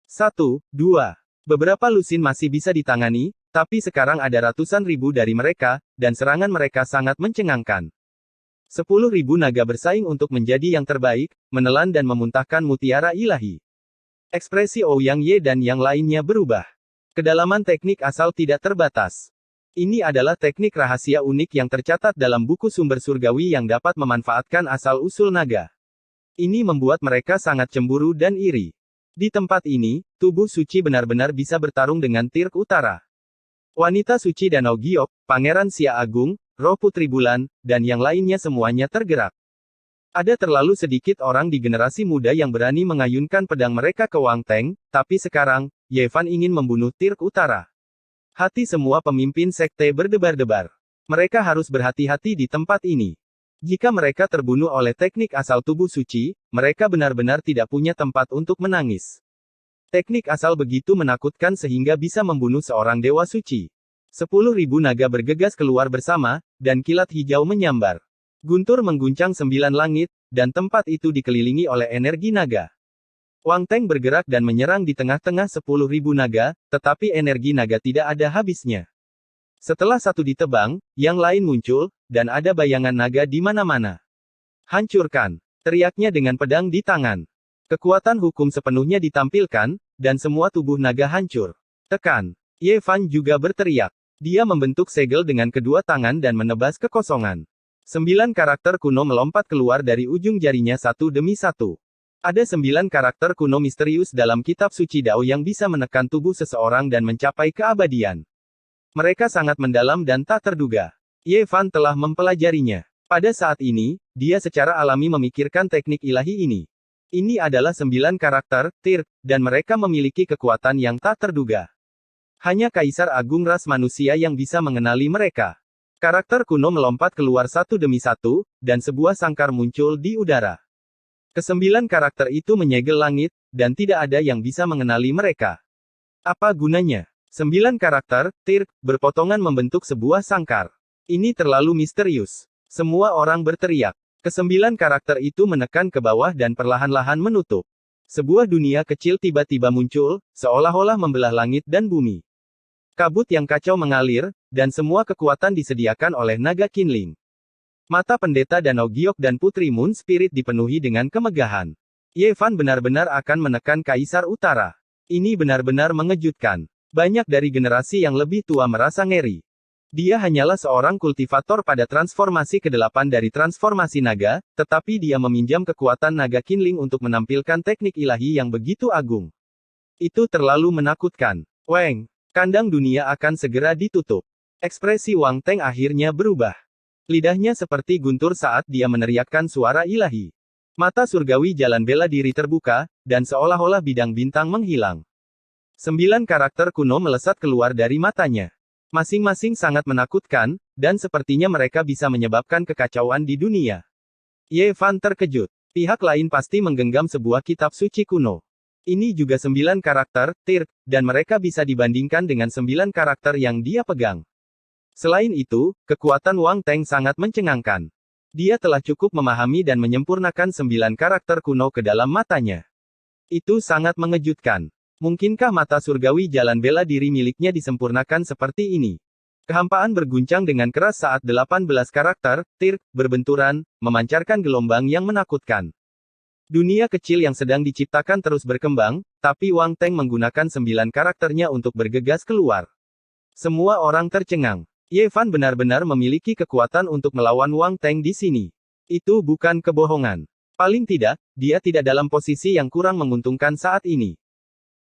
1, 2. Beberapa lusin masih bisa ditangani, tapi sekarang ada ratusan ribu dari mereka, dan serangan mereka sangat mencengangkan. 10.000 naga bersaing untuk menjadi yang terbaik, menelan dan memuntahkan mutiara ilahi. Ekspresi Ouyang Ye dan yang lainnya berubah. Kedalaman teknik asal tidak terbatas. Ini adalah teknik rahasia unik yang tercatat dalam buku sumber surgawi yang dapat memanfaatkan asal-usul naga. Ini membuat mereka sangat cemburu dan iri. Di tempat ini, tubuh suci benar-benar bisa bertarung dengan Tirk Utara. Wanita suci Danau Giok, Pangeran Xia Agung, Roh Putri Bulan, dan yang lainnya semuanya tergerak. Ada terlalu sedikit orang di generasi muda yang berani mengayunkan pedang mereka ke Wang Teng, tapi sekarang, Ye Fan ingin membunuh Tirk Utara. Hati semua pemimpin sekte berdebar-debar. Mereka harus berhati-hati di tempat ini. Jika mereka terbunuh oleh teknik asal tubuh suci, mereka benar-benar tidak punya tempat untuk menangis. Teknik asal begitu menakutkan sehingga bisa membunuh seorang dewa suci. 10.000 naga bergegas keluar bersama, dan kilat hijau menyambar. Guntur mengguncang 9 langit, dan tempat itu dikelilingi oleh energi naga. Wang Teng bergerak dan menyerang di tengah-tengah 10.000 naga, tetapi energi naga tidak ada habisnya. Setelah satu ditebang, yang lain muncul, dan ada bayangan naga di mana-mana. Hancurkan! Teriaknya dengan pedang di tangan. Kekuatan hukum sepenuhnya ditampilkan, dan semua tubuh naga hancur. Tekan! Ye Fan juga berteriak. Dia membentuk segel dengan kedua tangan dan menebas kekosongan. 9 karakter kuno melompat keluar dari ujung jarinya satu demi satu. Ada 9 karakter kuno misterius dalam kitab suci Dao yang bisa menekan tubuh seseorang dan mencapai keabadian. Mereka sangat mendalam dan tak terduga. Ye Fan telah mempelajarinya. Pada saat ini, dia secara alami memikirkan teknik ilahi ini. Ini adalah 9 karakter, Tirk, dan mereka memiliki kekuatan yang tak terduga. Hanya Kaisar Agung ras manusia yang bisa mengenali mereka. Karakter kuno melompat keluar satu demi satu, dan sebuah sangkar muncul di udara. Kesembilan karakter itu menyegel langit, dan tidak ada yang bisa mengenali mereka. Apa gunanya? 9 karakter, Tirk, berpotongan membentuk sebuah sangkar. Ini terlalu misterius. Semua orang berteriak. Kesembilan karakter itu menekan ke bawah dan perlahan-lahan menutup. Sebuah dunia kecil tiba-tiba muncul, seolah-olah membelah langit dan bumi. Kabut yang kacau mengalir, dan semua kekuatan disediakan oleh naga Qinling. Mata pendeta Danau Giok dan Putri Moon Spirit dipenuhi dengan kemegahan. Ye Fan benar-benar akan menekan Kaisar Utara. Ini benar-benar mengejutkan. Banyak dari generasi yang lebih tua merasa ngeri. Dia hanyalah seorang kultivator pada transformasi ke-8 dari transformasi naga, tetapi dia meminjam kekuatan naga Qinling untuk menampilkan teknik ilahi yang begitu agung. Itu terlalu menakutkan. Weng! Kandang dunia akan segera ditutup. Ekspresi Wang Teng akhirnya berubah. Lidahnya seperti guntur saat dia meneriakkan suara ilahi. Mata surgawi jalan bela diri terbuka, dan seolah-olah bidang bintang menghilang. 9 karakter kuno melesat keluar dari matanya. Masing-masing sangat menakutkan, dan sepertinya mereka bisa menyebabkan kekacauan di dunia. Ye Fan terkejut. Pihak lain pasti menggenggam sebuah kitab suci kuno. Ini juga 9 karakter, Tirk, dan mereka bisa dibandingkan dengan 9 karakter yang dia pegang. Selain itu, kekuatan Wang Teng sangat mencengangkan. Dia telah cukup memahami dan menyempurnakan 9 karakter kuno ke dalam matanya. Itu sangat mengejutkan. Mungkinkah mata surgawi jalan bela diri miliknya disempurnakan seperti ini? Kehampaan berguncang dengan keras saat 18 karakter, Tirk, berbenturan, memancarkan gelombang yang menakutkan. Dunia kecil yang sedang diciptakan terus berkembang, tapi Wang Teng menggunakan 9 karakternya untuk bergegas keluar. Semua orang tercengang. Ye Fan benar-benar memiliki kekuatan untuk melawan Wang Teng di sini. Itu bukan kebohongan. Paling tidak, dia tidak dalam posisi yang kurang menguntungkan saat ini.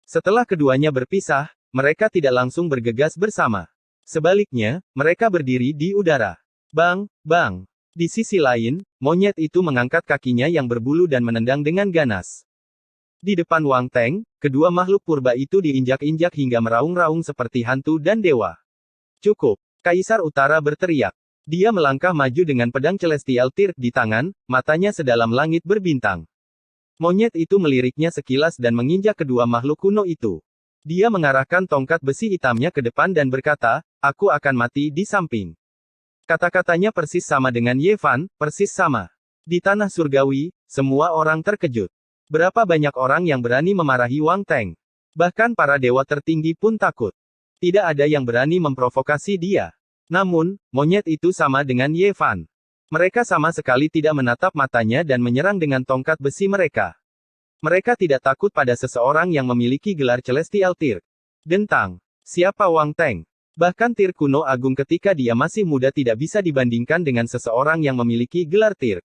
Setelah keduanya berpisah, mereka tidak langsung bergegas bersama. Sebaliknya, mereka berdiri di udara. Bang, bang. Di sisi lain, monyet itu mengangkat kakinya yang berbulu dan menendang dengan ganas. Di depan Wang Teng, kedua makhluk purba itu diinjak-injak hingga meraung-raung seperti hantu dan dewa. Cukup. Kaisar Utara berteriak. Dia melangkah maju dengan pedang Celestial Tirk di tangan, matanya sedalam langit berbintang. Monyet itu meliriknya sekilas dan menginjak kedua makhluk kuno itu. Dia mengarahkan tongkat besi hitamnya ke depan dan berkata, "Aku akan mati di samping." Kata-katanya persis sama dengan Ye Fan, persis sama. Di tanah surgawi, semua orang terkejut. Berapa banyak orang yang berani memarahi Wang Teng? Bahkan para dewa tertinggi pun takut. Tidak ada yang berani memprovokasi dia. Namun, monyet itu sama dengan Ye Fan. Mereka sama sekali tidak menatap matanya dan menyerang dengan tongkat besi mereka. Mereka tidak takut pada seseorang yang memiliki gelar Celestial Tirk. Dentang. Siapa Wang Teng? Bahkan Tirk kuno agung ketika dia masih muda tidak bisa dibandingkan dengan seseorang yang memiliki gelar Tirk.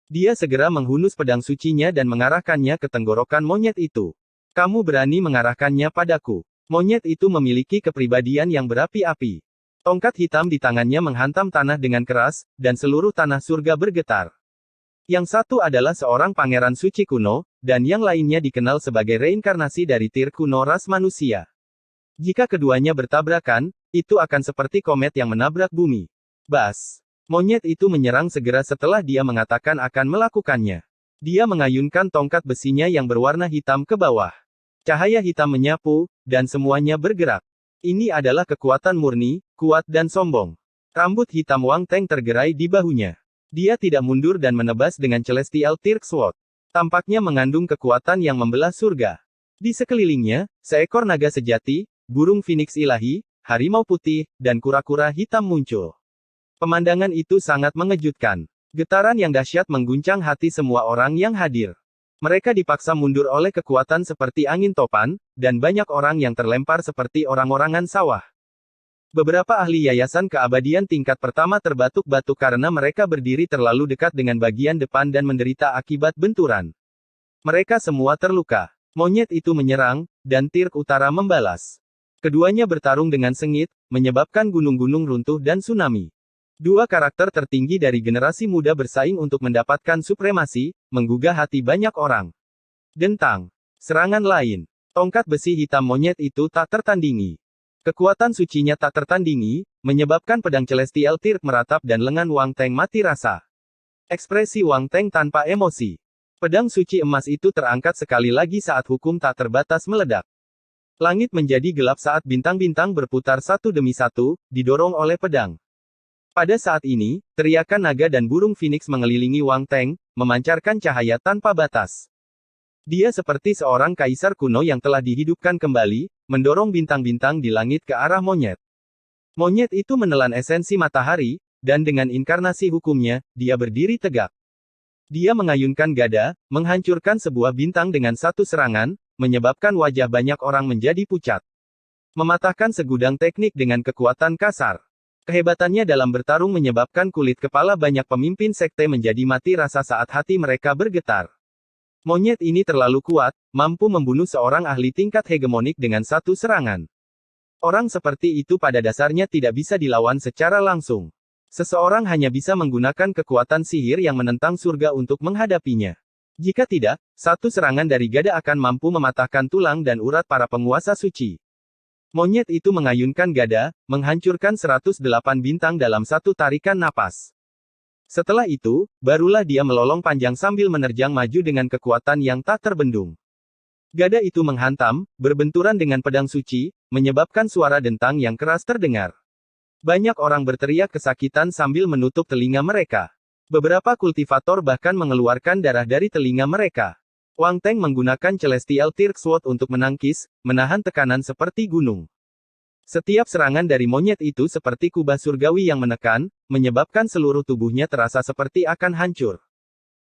Dia segera menghunus pedang sucinya dan mengarahkannya ke tenggorokan monyet itu. Kamu berani mengarahkannya padaku. Monyet itu memiliki kepribadian yang berapi-api. Tongkat hitam di tangannya menghantam tanah dengan keras, dan seluruh tanah surga bergetar. Yang satu adalah seorang pangeran suci kuno, dan yang lainnya dikenal sebagai reinkarnasi dari Tirk kuno ras manusia. Jika keduanya bertabrakan, itu akan seperti komet yang menabrak bumi. Bas! Monyet itu menyerang segera setelah dia mengatakan akan melakukannya. Dia mengayunkan tongkat besinya yang berwarna hitam ke bawah. Cahaya hitam menyapu, dan semuanya bergerak. Ini adalah kekuatan murni, kuat dan sombong. Rambut hitam Wang Teng tergerai di bahunya. Dia tidak mundur dan menebas dengan Celestial Tirk Sword. Tampaknya mengandung kekuatan yang membelah surga. Di sekelilingnya, seekor naga sejati, burung phoenix ilahi, harimau putih, dan kura-kura hitam muncul. Pemandangan itu sangat mengejutkan. Getaran yang dahsyat mengguncang hati semua orang yang hadir. Mereka dipaksa mundur oleh kekuatan seperti angin topan, dan banyak orang yang terlempar seperti orang-orangan sawah. Beberapa ahli yayasan keabadian tingkat pertama terbatuk-batuk karena mereka berdiri terlalu dekat dengan bagian depan dan menderita akibat benturan. Mereka semua terluka. Monyet itu menyerang, dan Tirk Utara membalas. Keduanya bertarung dengan sengit, menyebabkan gunung-gunung runtuh dan tsunami. Dua karakter tertinggi dari generasi muda bersaing untuk mendapatkan supremasi, menggugah hati banyak orang. Dentang. Serangan lain. Tongkat besi hitam monyet itu tak tertandingi. Kekuatan sucinya tak tertandingi, menyebabkan pedang Celestial Tirk meratap dan lengan Wang Teng mati rasa. Ekspresi Wang Teng tanpa emosi. Pedang suci emas itu terangkat sekali lagi saat hukum tak terbatas meledak. Langit menjadi gelap saat bintang-bintang berputar satu demi satu, didorong oleh pedang. Pada saat ini, teriakan naga dan burung phoenix mengelilingi Wang Teng, memancarkan cahaya tanpa batas. Dia seperti seorang kaisar kuno yang telah dihidupkan kembali, mendorong bintang-bintang di langit ke arah monyet. Monyet itu menelan esensi matahari, dan dengan inkarnasi hukumnya, dia berdiri tegak. Dia mengayunkan gada, menghancurkan sebuah bintang dengan satu serangan, menyebabkan wajah banyak orang menjadi pucat. Mematahkan segudang teknik dengan kekuatan kasar. Kehebatannya dalam bertarung menyebabkan kulit kepala banyak pemimpin sekte menjadi mati rasa saat hati mereka bergetar. Monyet ini terlalu kuat, mampu membunuh seorang ahli tingkat hegemonik dengan satu serangan. Orang seperti itu pada dasarnya tidak bisa dilawan secara langsung. Seseorang hanya bisa menggunakan kekuatan sihir yang menentang surga untuk menghadapinya. Jika tidak, satu serangan dari gada akan mampu mematahkan tulang dan urat para penguasa suci. Monyet itu mengayunkan gada, menghancurkan 108 bintang dalam satu tarikan napas. Setelah itu, barulah dia melolong panjang sambil menerjang maju dengan kekuatan yang tak terbendung. Gada itu menghantam, berbenturan dengan pedang suci, menyebabkan suara dentang yang keras terdengar. Banyak orang berteriak kesakitan sambil menutup telinga mereka. Beberapa kultivator bahkan mengeluarkan darah dari telinga mereka. Wang Teng menggunakan Celestial Tirk Sword untuk menangkis, menahan tekanan seperti gunung. Setiap serangan dari monyet itu seperti kubah surgawi yang menekan, menyebabkan seluruh tubuhnya terasa seperti akan hancur.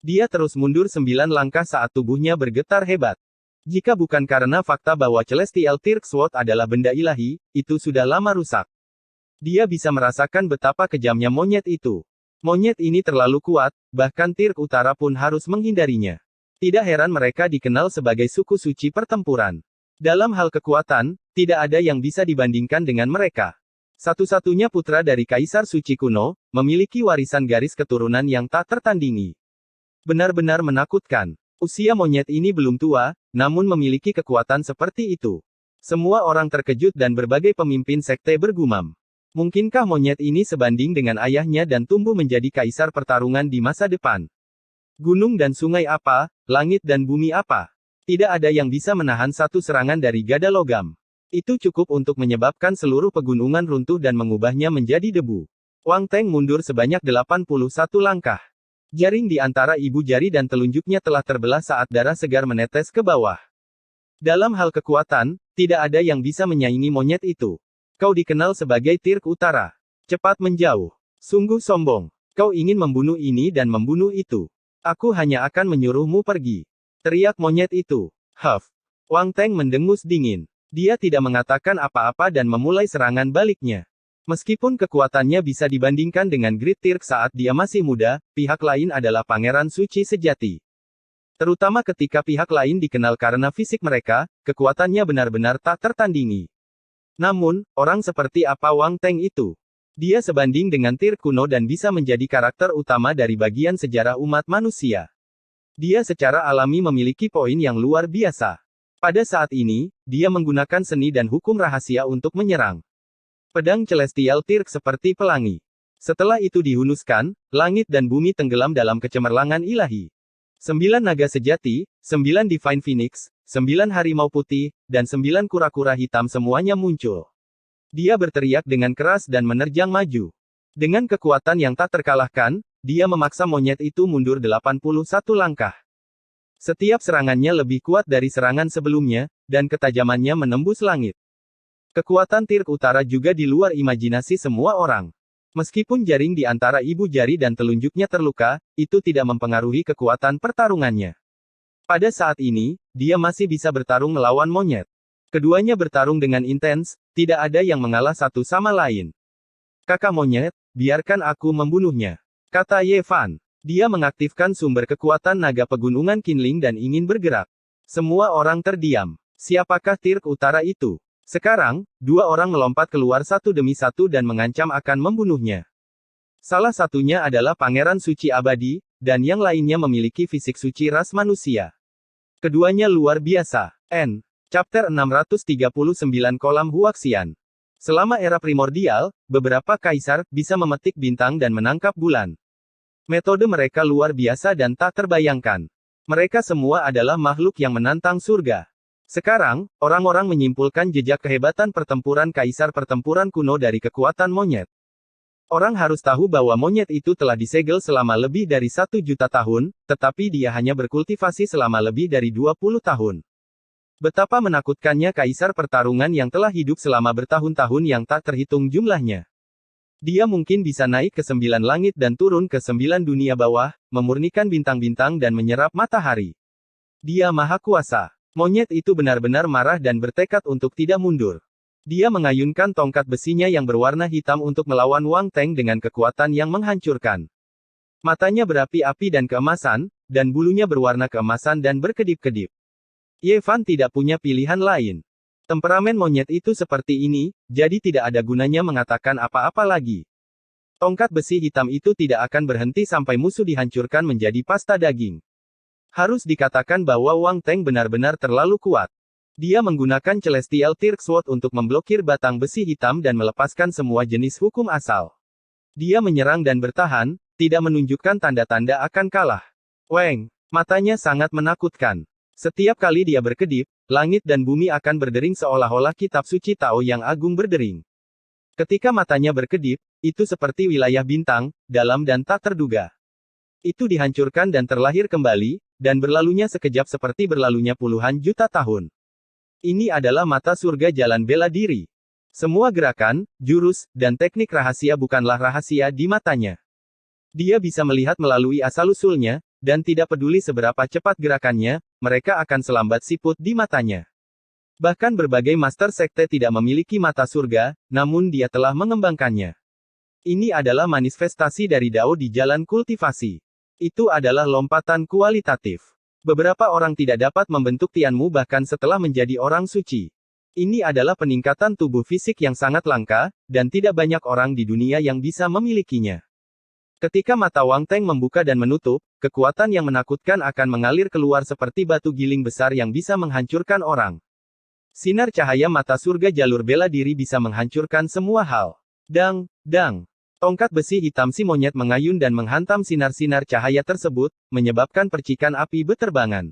Dia terus mundur 9 langkah saat tubuhnya bergetar hebat. Jika bukan karena fakta bahwa Celestial Tirk Sword adalah benda ilahi, itu sudah lama rusak. Dia bisa merasakan betapa kejamnya monyet itu. Monyet ini terlalu kuat, bahkan Tirk Utara pun harus menghindarinya. Tidak heran mereka dikenal sebagai suku suci pertempuran. Dalam hal kekuatan, tidak ada yang bisa dibandingkan dengan mereka. Satu-satunya putra dari Kaisar Suci kuno, memiliki warisan garis keturunan yang tak tertandingi. Benar-benar menakutkan. Usia monyet ini belum tua, namun memiliki kekuatan seperti itu. Semua orang terkejut dan berbagai pemimpin sekte bergumam. Mungkinkah monyet ini sebanding dengan ayahnya dan tumbuh menjadi kaisar pertarungan di masa depan? Gunung dan sungai apa, langit dan bumi apa? Tidak ada yang bisa menahan satu serangan dari gada logam. Itu cukup untuk menyebabkan seluruh pegunungan runtuh dan mengubahnya menjadi debu. Wang Teng mundur sebanyak 81 langkah. Jaring di antara ibu jari dan telunjuknya telah terbelah saat darah segar menetes ke bawah. Dalam hal kekuatan, tidak ada yang bisa menyaingi monyet itu. Kau dikenal sebagai Tirk Utara. Cepat menjauh. Sungguh sombong. Kau ingin membunuh ini dan membunuh itu. Aku hanya akan menyuruhmu pergi. Teriak monyet itu. Huff. Wang Teng mendengus dingin. Dia tidak mengatakan apa-apa dan memulai serangan baliknya. Meskipun kekuatannya bisa dibandingkan dengan Great Tirk saat dia masih muda, pihak lain adalah pangeran suci sejati. Terutama ketika pihak lain dikenal karena fisik mereka, kekuatannya benar-benar tak tertandingi. Namun, orang seperti apa Wang Teng itu? Dia sebanding dengan Tirk kuno dan bisa menjadi karakter utama dari bagian sejarah umat manusia. Dia secara alami memiliki poin yang luar biasa. Pada saat ini, dia menggunakan seni dan hukum rahasia untuk menyerang. Pedang Celestial Tirk seperti pelangi. Setelah itu dihunuskan, langit dan bumi tenggelam dalam kecemerlangan ilahi. 9 naga sejati, 9 Divine Phoenix, 9 harimau putih, dan 9 kura-kura hitam semuanya muncul. Dia berteriak dengan keras dan menerjang maju. Dengan kekuatan yang tak terkalahkan, dia memaksa monyet itu mundur 81 langkah. Setiap serangannya lebih kuat dari serangan sebelumnya, dan ketajamannya menembus langit. Kekuatan Tirk Utara juga di luar imajinasi semua orang. Meskipun jaring di antara ibu jari dan telunjuknya terluka, itu tidak mempengaruhi kekuatan pertarungannya. Pada saat ini, dia masih bisa bertarung melawan monyet. Keduanya bertarung dengan intens, tidak ada yang mengalah satu sama lain. Kakak monyet, biarkan aku membunuhnya, kata Ye Fan. Dia mengaktifkan sumber kekuatan naga pegunungan Qinling dan ingin bergerak. Semua orang terdiam. Siapakah Tirk Utara itu? Sekarang, dua orang melompat keluar satu demi satu dan mengancam akan membunuhnya. Salah satunya adalah Pangeran Suci Abadi, dan yang lainnya memiliki fisik suci ras manusia. Keduanya luar biasa. N. Chapter 639 Kolam Huaxian. Selama era primordial, beberapa kaisar bisa memetik bintang dan menangkap bulan. Metode mereka luar biasa dan tak terbayangkan. Mereka semua adalah makhluk yang menantang surga. Sekarang, orang-orang menyimpulkan jejak kehebatan pertempuran kaisar pertempuran kuno dari kekuatan monyet. Orang harus tahu bahwa monyet itu telah disegel selama lebih dari 1 juta tahun, tetapi dia hanya berkultivasi selama lebih dari 20 tahun. Betapa menakutkannya kaisar pertarungan yang telah hidup selama bertahun-tahun yang tak terhitung jumlahnya. Dia mungkin bisa naik ke 9 langit dan turun ke 9 dunia bawah, memurnikan bintang-bintang dan menyerap matahari. Dia maha kuasa. Monyet itu benar-benar marah dan bertekad untuk tidak mundur. Dia mengayunkan tongkat besinya yang berwarna hitam untuk melawan Wang Teng dengan kekuatan yang menghancurkan. Matanya berapi-api dan keemasan, dan bulunya berwarna keemasan dan berkedip-kedip. Ye Fan tidak punya pilihan lain. Temperamen monyet itu seperti ini, jadi tidak ada gunanya mengatakan apa-apa lagi. Tongkat besi hitam itu tidak akan berhenti sampai musuh dihancurkan menjadi pasta daging. Harus dikatakan bahwa Wang Teng benar-benar terlalu kuat. Dia menggunakan Celestial Tirk Sword untuk memblokir batang besi hitam dan melepaskan semua jenis hukum asal. Dia menyerang dan bertahan, tidak menunjukkan tanda-tanda akan kalah. Weng, matanya sangat menakutkan. Setiap kali dia berkedip, langit dan bumi akan berdering seolah-olah kitab suci Tao yang agung berdering. Ketika matanya berkedip, itu seperti wilayah bintang, dalam dan tak terduga. Itu dihancurkan dan terlahir kembali, dan berlalunya sekejap seperti berlalunya puluhan juta tahun. Ini adalah mata surga jalan bela diri. Semua gerakan, jurus, dan teknik rahasia bukanlah rahasia di matanya. Dia bisa melihat melalui asal-usulnya, dan tidak peduli seberapa cepat gerakannya, mereka akan selambat siput di matanya. Bahkan berbagai master sekte tidak memiliki mata surga, namun dia telah mengembangkannya. Ini adalah manifestasi dari Dao di jalan kultivasi. Itu adalah lompatan kualitatif. Beberapa orang tidak dapat membentuk Tianmu bahkan setelah menjadi orang suci. Ini adalah peningkatan tubuh fisik yang sangat langka, dan tidak banyak orang di dunia yang bisa memilikinya. Ketika mata Wang Teng membuka dan menutup, kekuatan yang menakutkan akan mengalir keluar seperti batu giling besar yang bisa menghancurkan orang. Sinar cahaya mata surga jalur bela diri bisa menghancurkan semua hal. Dang, dang. Tongkat besi hitam si monyet mengayun dan menghantam sinar-sinar cahaya tersebut, menyebabkan percikan api beterbangan.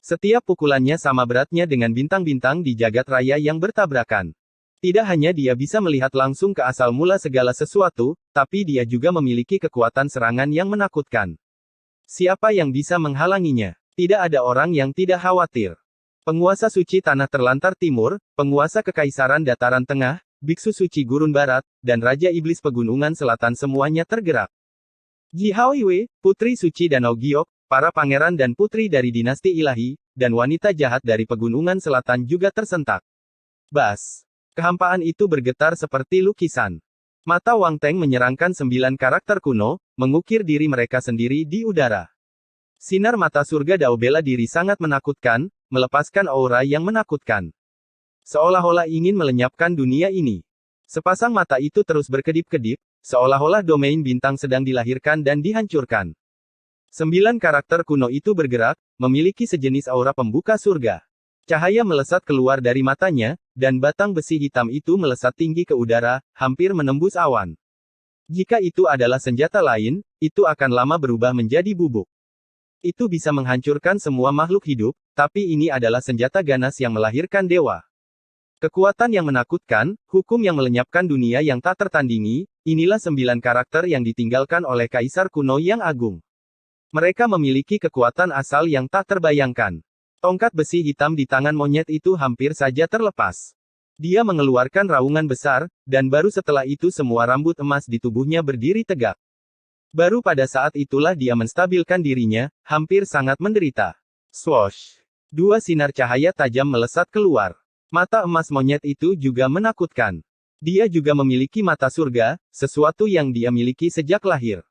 Setiap pukulannya sama beratnya dengan bintang-bintang di jagat raya yang bertabrakan. Tidak hanya dia bisa melihat langsung ke asal mula segala sesuatu, tapi dia juga memiliki kekuatan serangan yang menakutkan. Siapa yang bisa menghalanginya? Tidak ada orang yang tidak khawatir. Penguasa suci tanah terlantar timur, penguasa kekaisaran dataran tengah, biksu suci gurun barat, dan raja iblis pegunungan selatan semuanya tergerak. Ji Haoiwei, putri suci danau Giok, para pangeran dan putri dari dinasti ilahi, dan wanita jahat dari pegunungan selatan juga tersentak. Bas. Kehampaan itu bergetar seperti lukisan. Mata Wang Teng menyerangkan 9 karakter kuno, mengukir diri mereka sendiri di udara. Sinar mata surga Dao bela diri sangat menakutkan, melepaskan aura yang menakutkan. Seolah-olah ingin melenyapkan dunia ini. Sepasang mata itu terus berkedip-kedip, seolah-olah domain bintang sedang dilahirkan dan dihancurkan. 9 karakter kuno itu bergerak, memiliki sejenis aura pembuka surga. Cahaya melesat keluar dari matanya, dan batang besi hitam itu melesat tinggi ke udara, hampir menembus awan. Jika itu adalah senjata lain, itu akan lama berubah menjadi bubuk. Itu bisa menghancurkan semua makhluk hidup, tapi ini adalah senjata ganas yang melahirkan dewa. Kekuatan yang menakutkan, hukum yang melenyapkan dunia yang tak tertandingi, inilah 9 karakter yang ditinggalkan oleh kaisar kuno yang agung. Mereka memiliki kekuatan asal yang tak terbayangkan. Tongkat besi hitam di tangan monyet itu hampir saja terlepas. Dia mengeluarkan raungan besar, dan baru setelah itu semua rambut emas di tubuhnya berdiri tegak. Baru pada saat itulah dia menstabilkan dirinya, hampir sangat menderita. Swoosh! 2 sinar cahaya tajam melesat keluar. Mata emas monyet itu juga menakutkan. Dia juga memiliki mata surga, sesuatu yang dia miliki sejak lahir.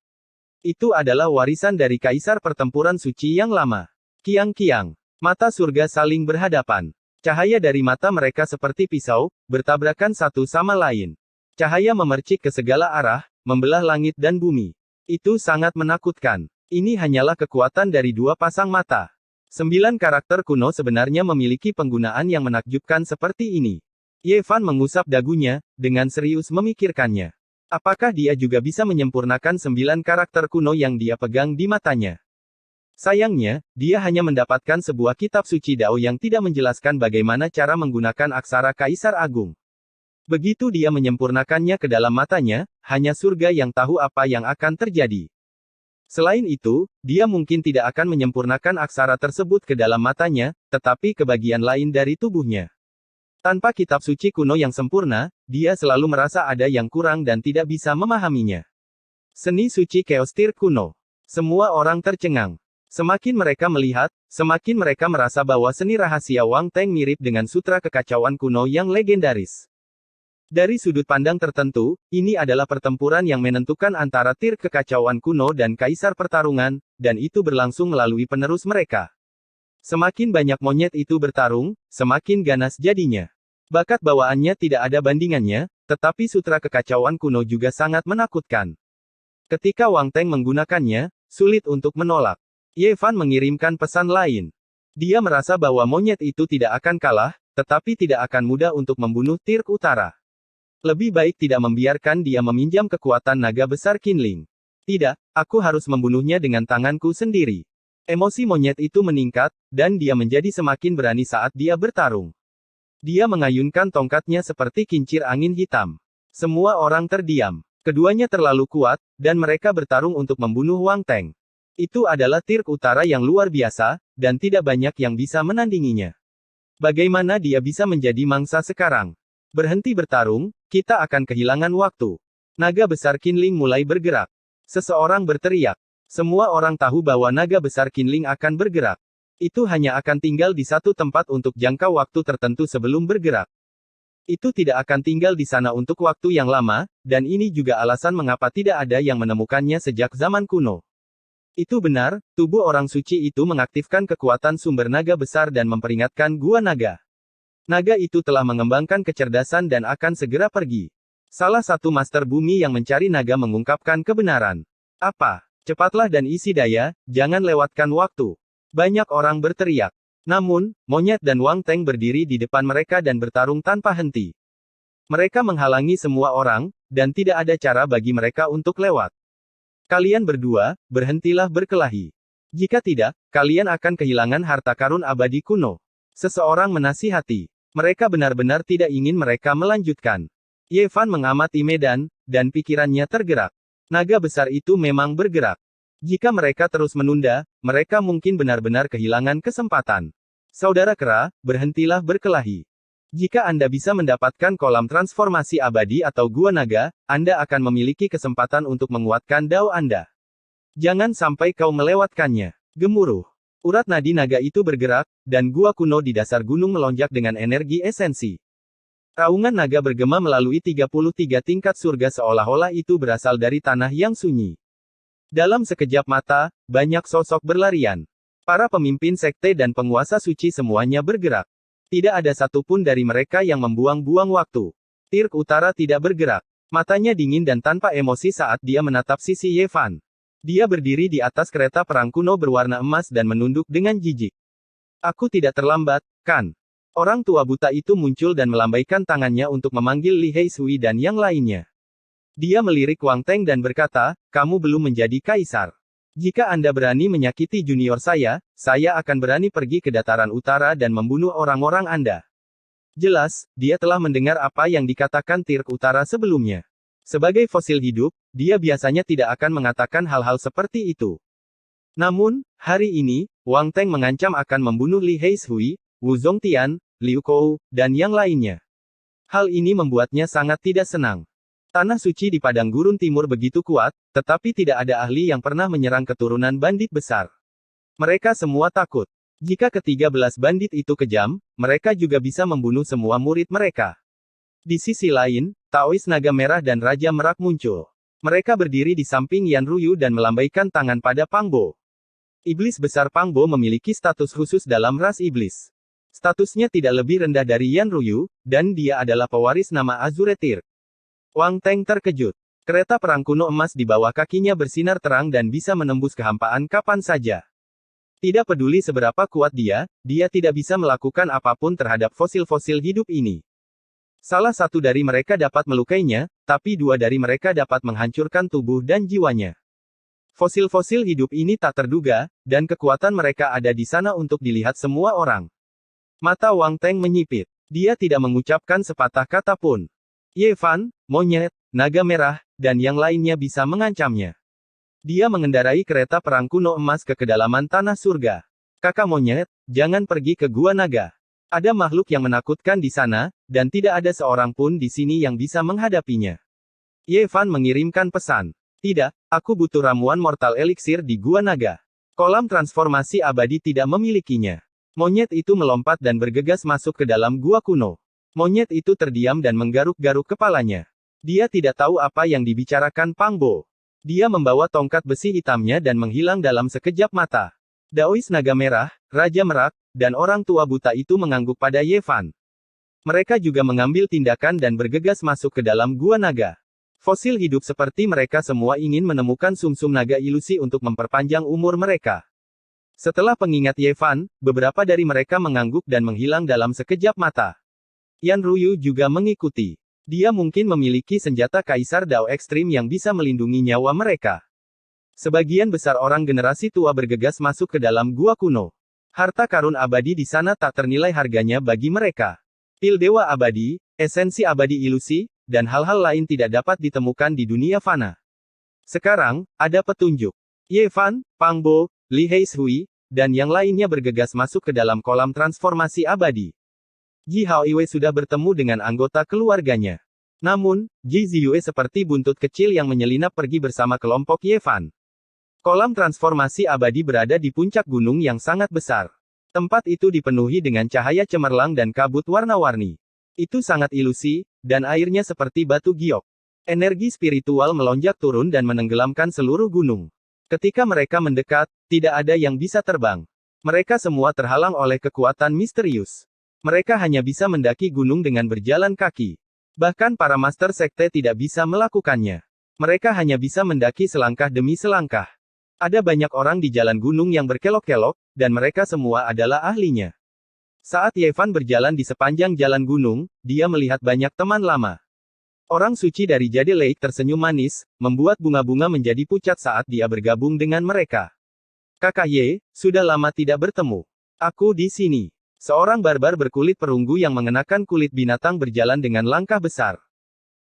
Itu adalah warisan dari kaisar pertempuran suci yang lama. Kiang-kiang. Mata surga saling berhadapan. Cahaya dari mata mereka seperti pisau, bertabrakan satu sama lain. Cahaya memercik ke segala arah, membelah langit dan bumi. Itu sangat menakutkan. Ini hanyalah kekuatan dari 2 pasang mata. 9 karakter kuno sebenarnya memiliki penggunaan yang menakjubkan seperti ini. Ye Fan mengusap dagunya, dengan serius memikirkannya. Apakah dia juga bisa menyempurnakan 9 karakter kuno yang dia pegang di matanya? Sayangnya, dia hanya mendapatkan sebuah kitab suci Dao yang tidak menjelaskan bagaimana cara menggunakan aksara Kaisar Agung. Begitu dia menyempurnakannya ke dalam matanya, hanya surga yang tahu apa yang akan terjadi. Selain itu, dia mungkin tidak akan menyempurnakan aksara tersebut ke dalam matanya, tetapi ke bagian lain dari tubuhnya. Tanpa kitab suci kuno yang sempurna, dia selalu merasa ada yang kurang dan tidak bisa memahaminya. Seni suci Keostir kuno. Semua orang tercengang. Semakin mereka melihat, semakin mereka merasa bahwa seni rahasia Wang Teng mirip dengan sutra kekacauan kuno yang legendaris. Dari sudut pandang tertentu, ini adalah pertempuran yang menentukan antara tir kekacauan kuno dan kaisar pertarungan, dan itu berlangsung melalui penerus mereka. Semakin banyak monyet itu bertarung, semakin ganas jadinya. Bakat bawaannya tidak ada bandingannya, tetapi sutra kekacauan kuno juga sangat menakutkan. Ketika Wang Teng menggunakannya, sulit untuk menolak. Ye Fan mengirimkan pesan lain. Dia merasa bahwa monyet itu tidak akan kalah, tetapi tidak akan mudah untuk membunuh Tir Utara. Lebih baik tidak membiarkan dia meminjam kekuatan naga besar Qinling. Tidak, aku harus membunuhnya dengan tanganku sendiri. Emosi monyet itu meningkat, dan dia menjadi semakin berani saat dia bertarung. Dia mengayunkan tongkatnya seperti kincir angin hitam. Semua orang terdiam. Keduanya terlalu kuat, dan mereka bertarung untuk membunuh Wang Teng. Itu adalah Tir Utara yang luar biasa, dan tidak banyak yang bisa menandinginya. Bagaimana dia bisa menjadi mangsa sekarang? Berhenti bertarung, kita akan kehilangan waktu. Naga besar Qinling mulai bergerak. Seseorang berteriak. Semua orang tahu bahwa naga besar Qinling akan bergerak. Itu hanya akan tinggal di satu tempat untuk jangka waktu tertentu sebelum bergerak. Itu tidak akan tinggal di sana untuk waktu yang lama, dan ini juga alasan mengapa tidak ada yang menemukannya sejak zaman kuno. Itu benar, tubuh orang suci itu mengaktifkan kekuatan sumber naga besar dan memperingatkan gua naga. Naga itu telah mengembangkan kecerdasan dan akan segera pergi. Salah satu master bumi yang mencari naga mengungkapkan kebenaran. Apa? Cepatlah dan isi daya, jangan lewatkan waktu. Banyak orang berteriak. Namun, Monyet dan Wang Teng berdiri di depan mereka dan bertarung tanpa henti. Mereka menghalangi semua orang, dan tidak ada cara bagi mereka untuk lewat. Kalian berdua, berhentilah berkelahi. Jika tidak, kalian akan kehilangan harta karun abadi kuno. Seseorang menasihati. Mereka benar-benar tidak ingin mereka melanjutkan. Ye Fan mengamati medan, dan pikirannya tergerak. Naga besar itu memang bergerak. Jika mereka terus menunda, mereka mungkin benar-benar kehilangan kesempatan. Saudara kera, berhentilah berkelahi. Jika Anda bisa mendapatkan kolam transformasi abadi atau gua naga, Anda akan memiliki kesempatan untuk menguatkan dao Anda. Jangan sampai kau melewatkannya. Gemuruh. Urat nadi naga itu bergerak, dan gua kuno di dasar gunung melonjak dengan energi esensi. Raungan naga bergema melalui 33 tingkat surga seolah-olah itu berasal dari tanah yang sunyi. Dalam sekejap mata, banyak sosok berlarian. Para pemimpin sekte dan penguasa suci semuanya bergerak. Tidak ada satupun dari mereka yang membuang-buang waktu. Tirk Utara tidak bergerak. Matanya dingin dan tanpa emosi saat dia menatap sisi Ye Fan. Dia berdiri di atas kereta perang kuno berwarna emas dan menunduk dengan jijik. Aku tidak terlambat, kan? Orang tua buta itu muncul dan melambaikan tangannya untuk memanggil Li Heishui dan yang lainnya. Dia melirik Wang Teng dan berkata, kamu belum menjadi kaisar. Jika Anda berani menyakiti junior saya akan berani pergi ke dataran utara dan membunuh orang-orang Anda. Jelas, dia telah mendengar apa yang dikatakan Tirk Utara sebelumnya. Sebagai fosil hidup, dia biasanya tidak akan mengatakan hal-hal seperti itu. Namun, hari ini, Wang Teng mengancam akan membunuh Li Heishui, Wu Zongtian, Liu Kou, dan yang lainnya. Hal ini membuatnya sangat tidak senang. Tanah suci di padang gurun timur begitu kuat, tetapi tidak ada ahli yang pernah menyerang keturunan bandit besar. Mereka semua takut. Jika ke-13 bandit itu kejam, mereka juga bisa membunuh semua murid mereka. Di sisi lain, Taois Naga Merah dan Raja Merak muncul. Mereka berdiri di samping Yan Ruyu dan melambaikan tangan pada Pangbo. Iblis besar Pangbo memiliki status khusus dalam ras iblis. Statusnya tidak lebih rendah dari Yan Ruyu, dan dia adalah pewaris nama Azure Tirk. Wang Teng terkejut. Kereta perang kuno emas di bawah kakinya bersinar terang dan bisa menembus kehampaan kapan saja. Tidak peduli seberapa kuat dia tidak bisa melakukan apapun terhadap fosil-fosil hidup ini. Salah satu dari mereka dapat melukainya, tapi dua dari mereka dapat menghancurkan tubuh dan jiwanya. Fosil-fosil hidup ini tak terduga, dan kekuatan mereka ada di sana untuk dilihat semua orang. Mata Wang Teng menyipit. Dia tidak mengucapkan sepatah kata pun. Ye Fan, Monyet, Naga Merah, dan yang lainnya bisa mengancamnya. Dia mengendarai kereta perang kuno emas ke kedalaman tanah surga. Kakak Monyet, jangan pergi ke Gua Naga. Ada makhluk yang menakutkan di sana, dan tidak ada seorang pun di sini yang bisa menghadapinya. Ye Fan mengirimkan pesan. Tidak, aku butuh ramuan mortal eliksir di Gua Naga. Kolam transformasi abadi tidak memilikinya. Monyet itu melompat dan bergegas masuk ke dalam gua kuno. Monyet itu terdiam dan menggaruk-garuk kepalanya. Dia tidak tahu apa yang dibicarakan Pangbo. Dia membawa tongkat besi hitamnya dan menghilang dalam sekejap mata. Daois Naga Merah, Raja Merak, dan orang tua buta itu mengangguk pada Ye Fan. Mereka juga mengambil tindakan dan bergegas masuk ke dalam gua naga. Fosil hidup seperti mereka semua ingin menemukan sumsum naga ilusi untuk memperpanjang umur mereka. Setelah pengingat Ye Fan, beberapa dari mereka mengangguk dan menghilang dalam sekejap mata. Yan Ruyu juga mengikuti. Dia mungkin memiliki senjata kaisar Dao ekstrim yang bisa melindungi nyawa mereka. Sebagian besar orang generasi tua bergegas masuk ke dalam gua kuno. Harta karun abadi di sana tak ternilai harganya bagi mereka. Pil dewa abadi, esensi abadi ilusi, dan hal-hal lain tidak dapat ditemukan di dunia fana. Sekarang, ada petunjuk. Ye Fan, Pangbo, Li Heishui, dan yang lainnya bergegas masuk ke dalam kolam transformasi abadi. Ji Haoiwei sudah bertemu dengan anggota keluarganya. Namun, Ji Ziyue seperti buntut kecil yang menyelinap pergi bersama kelompok Ye Fan. Kolam transformasi abadi berada di puncak gunung yang sangat besar. Tempat itu dipenuhi dengan cahaya cemerlang dan kabut warna-warni. Itu sangat ilusi, dan airnya seperti batu giok. Energi spiritual melonjak turun dan menenggelamkan seluruh gunung. Ketika mereka mendekat, tidak ada yang bisa terbang. Mereka semua terhalang oleh kekuatan misterius. Mereka hanya bisa mendaki gunung dengan berjalan kaki. Bahkan para master sekte tidak bisa melakukannya. Mereka hanya bisa mendaki selangkah demi selangkah. Ada banyak orang di jalan gunung yang berkelok-kelok, dan mereka semua adalah ahlinya. Saat Yevan berjalan di sepanjang jalan gunung, dia melihat banyak teman lama. Orang suci dari Jade Lake tersenyum manis, membuat bunga-bunga menjadi pucat saat dia bergabung dengan mereka. Kakak Ye, sudah lama tidak bertemu. Aku di sini. Seorang barbar berkulit perunggu yang mengenakan kulit binatang berjalan dengan langkah besar.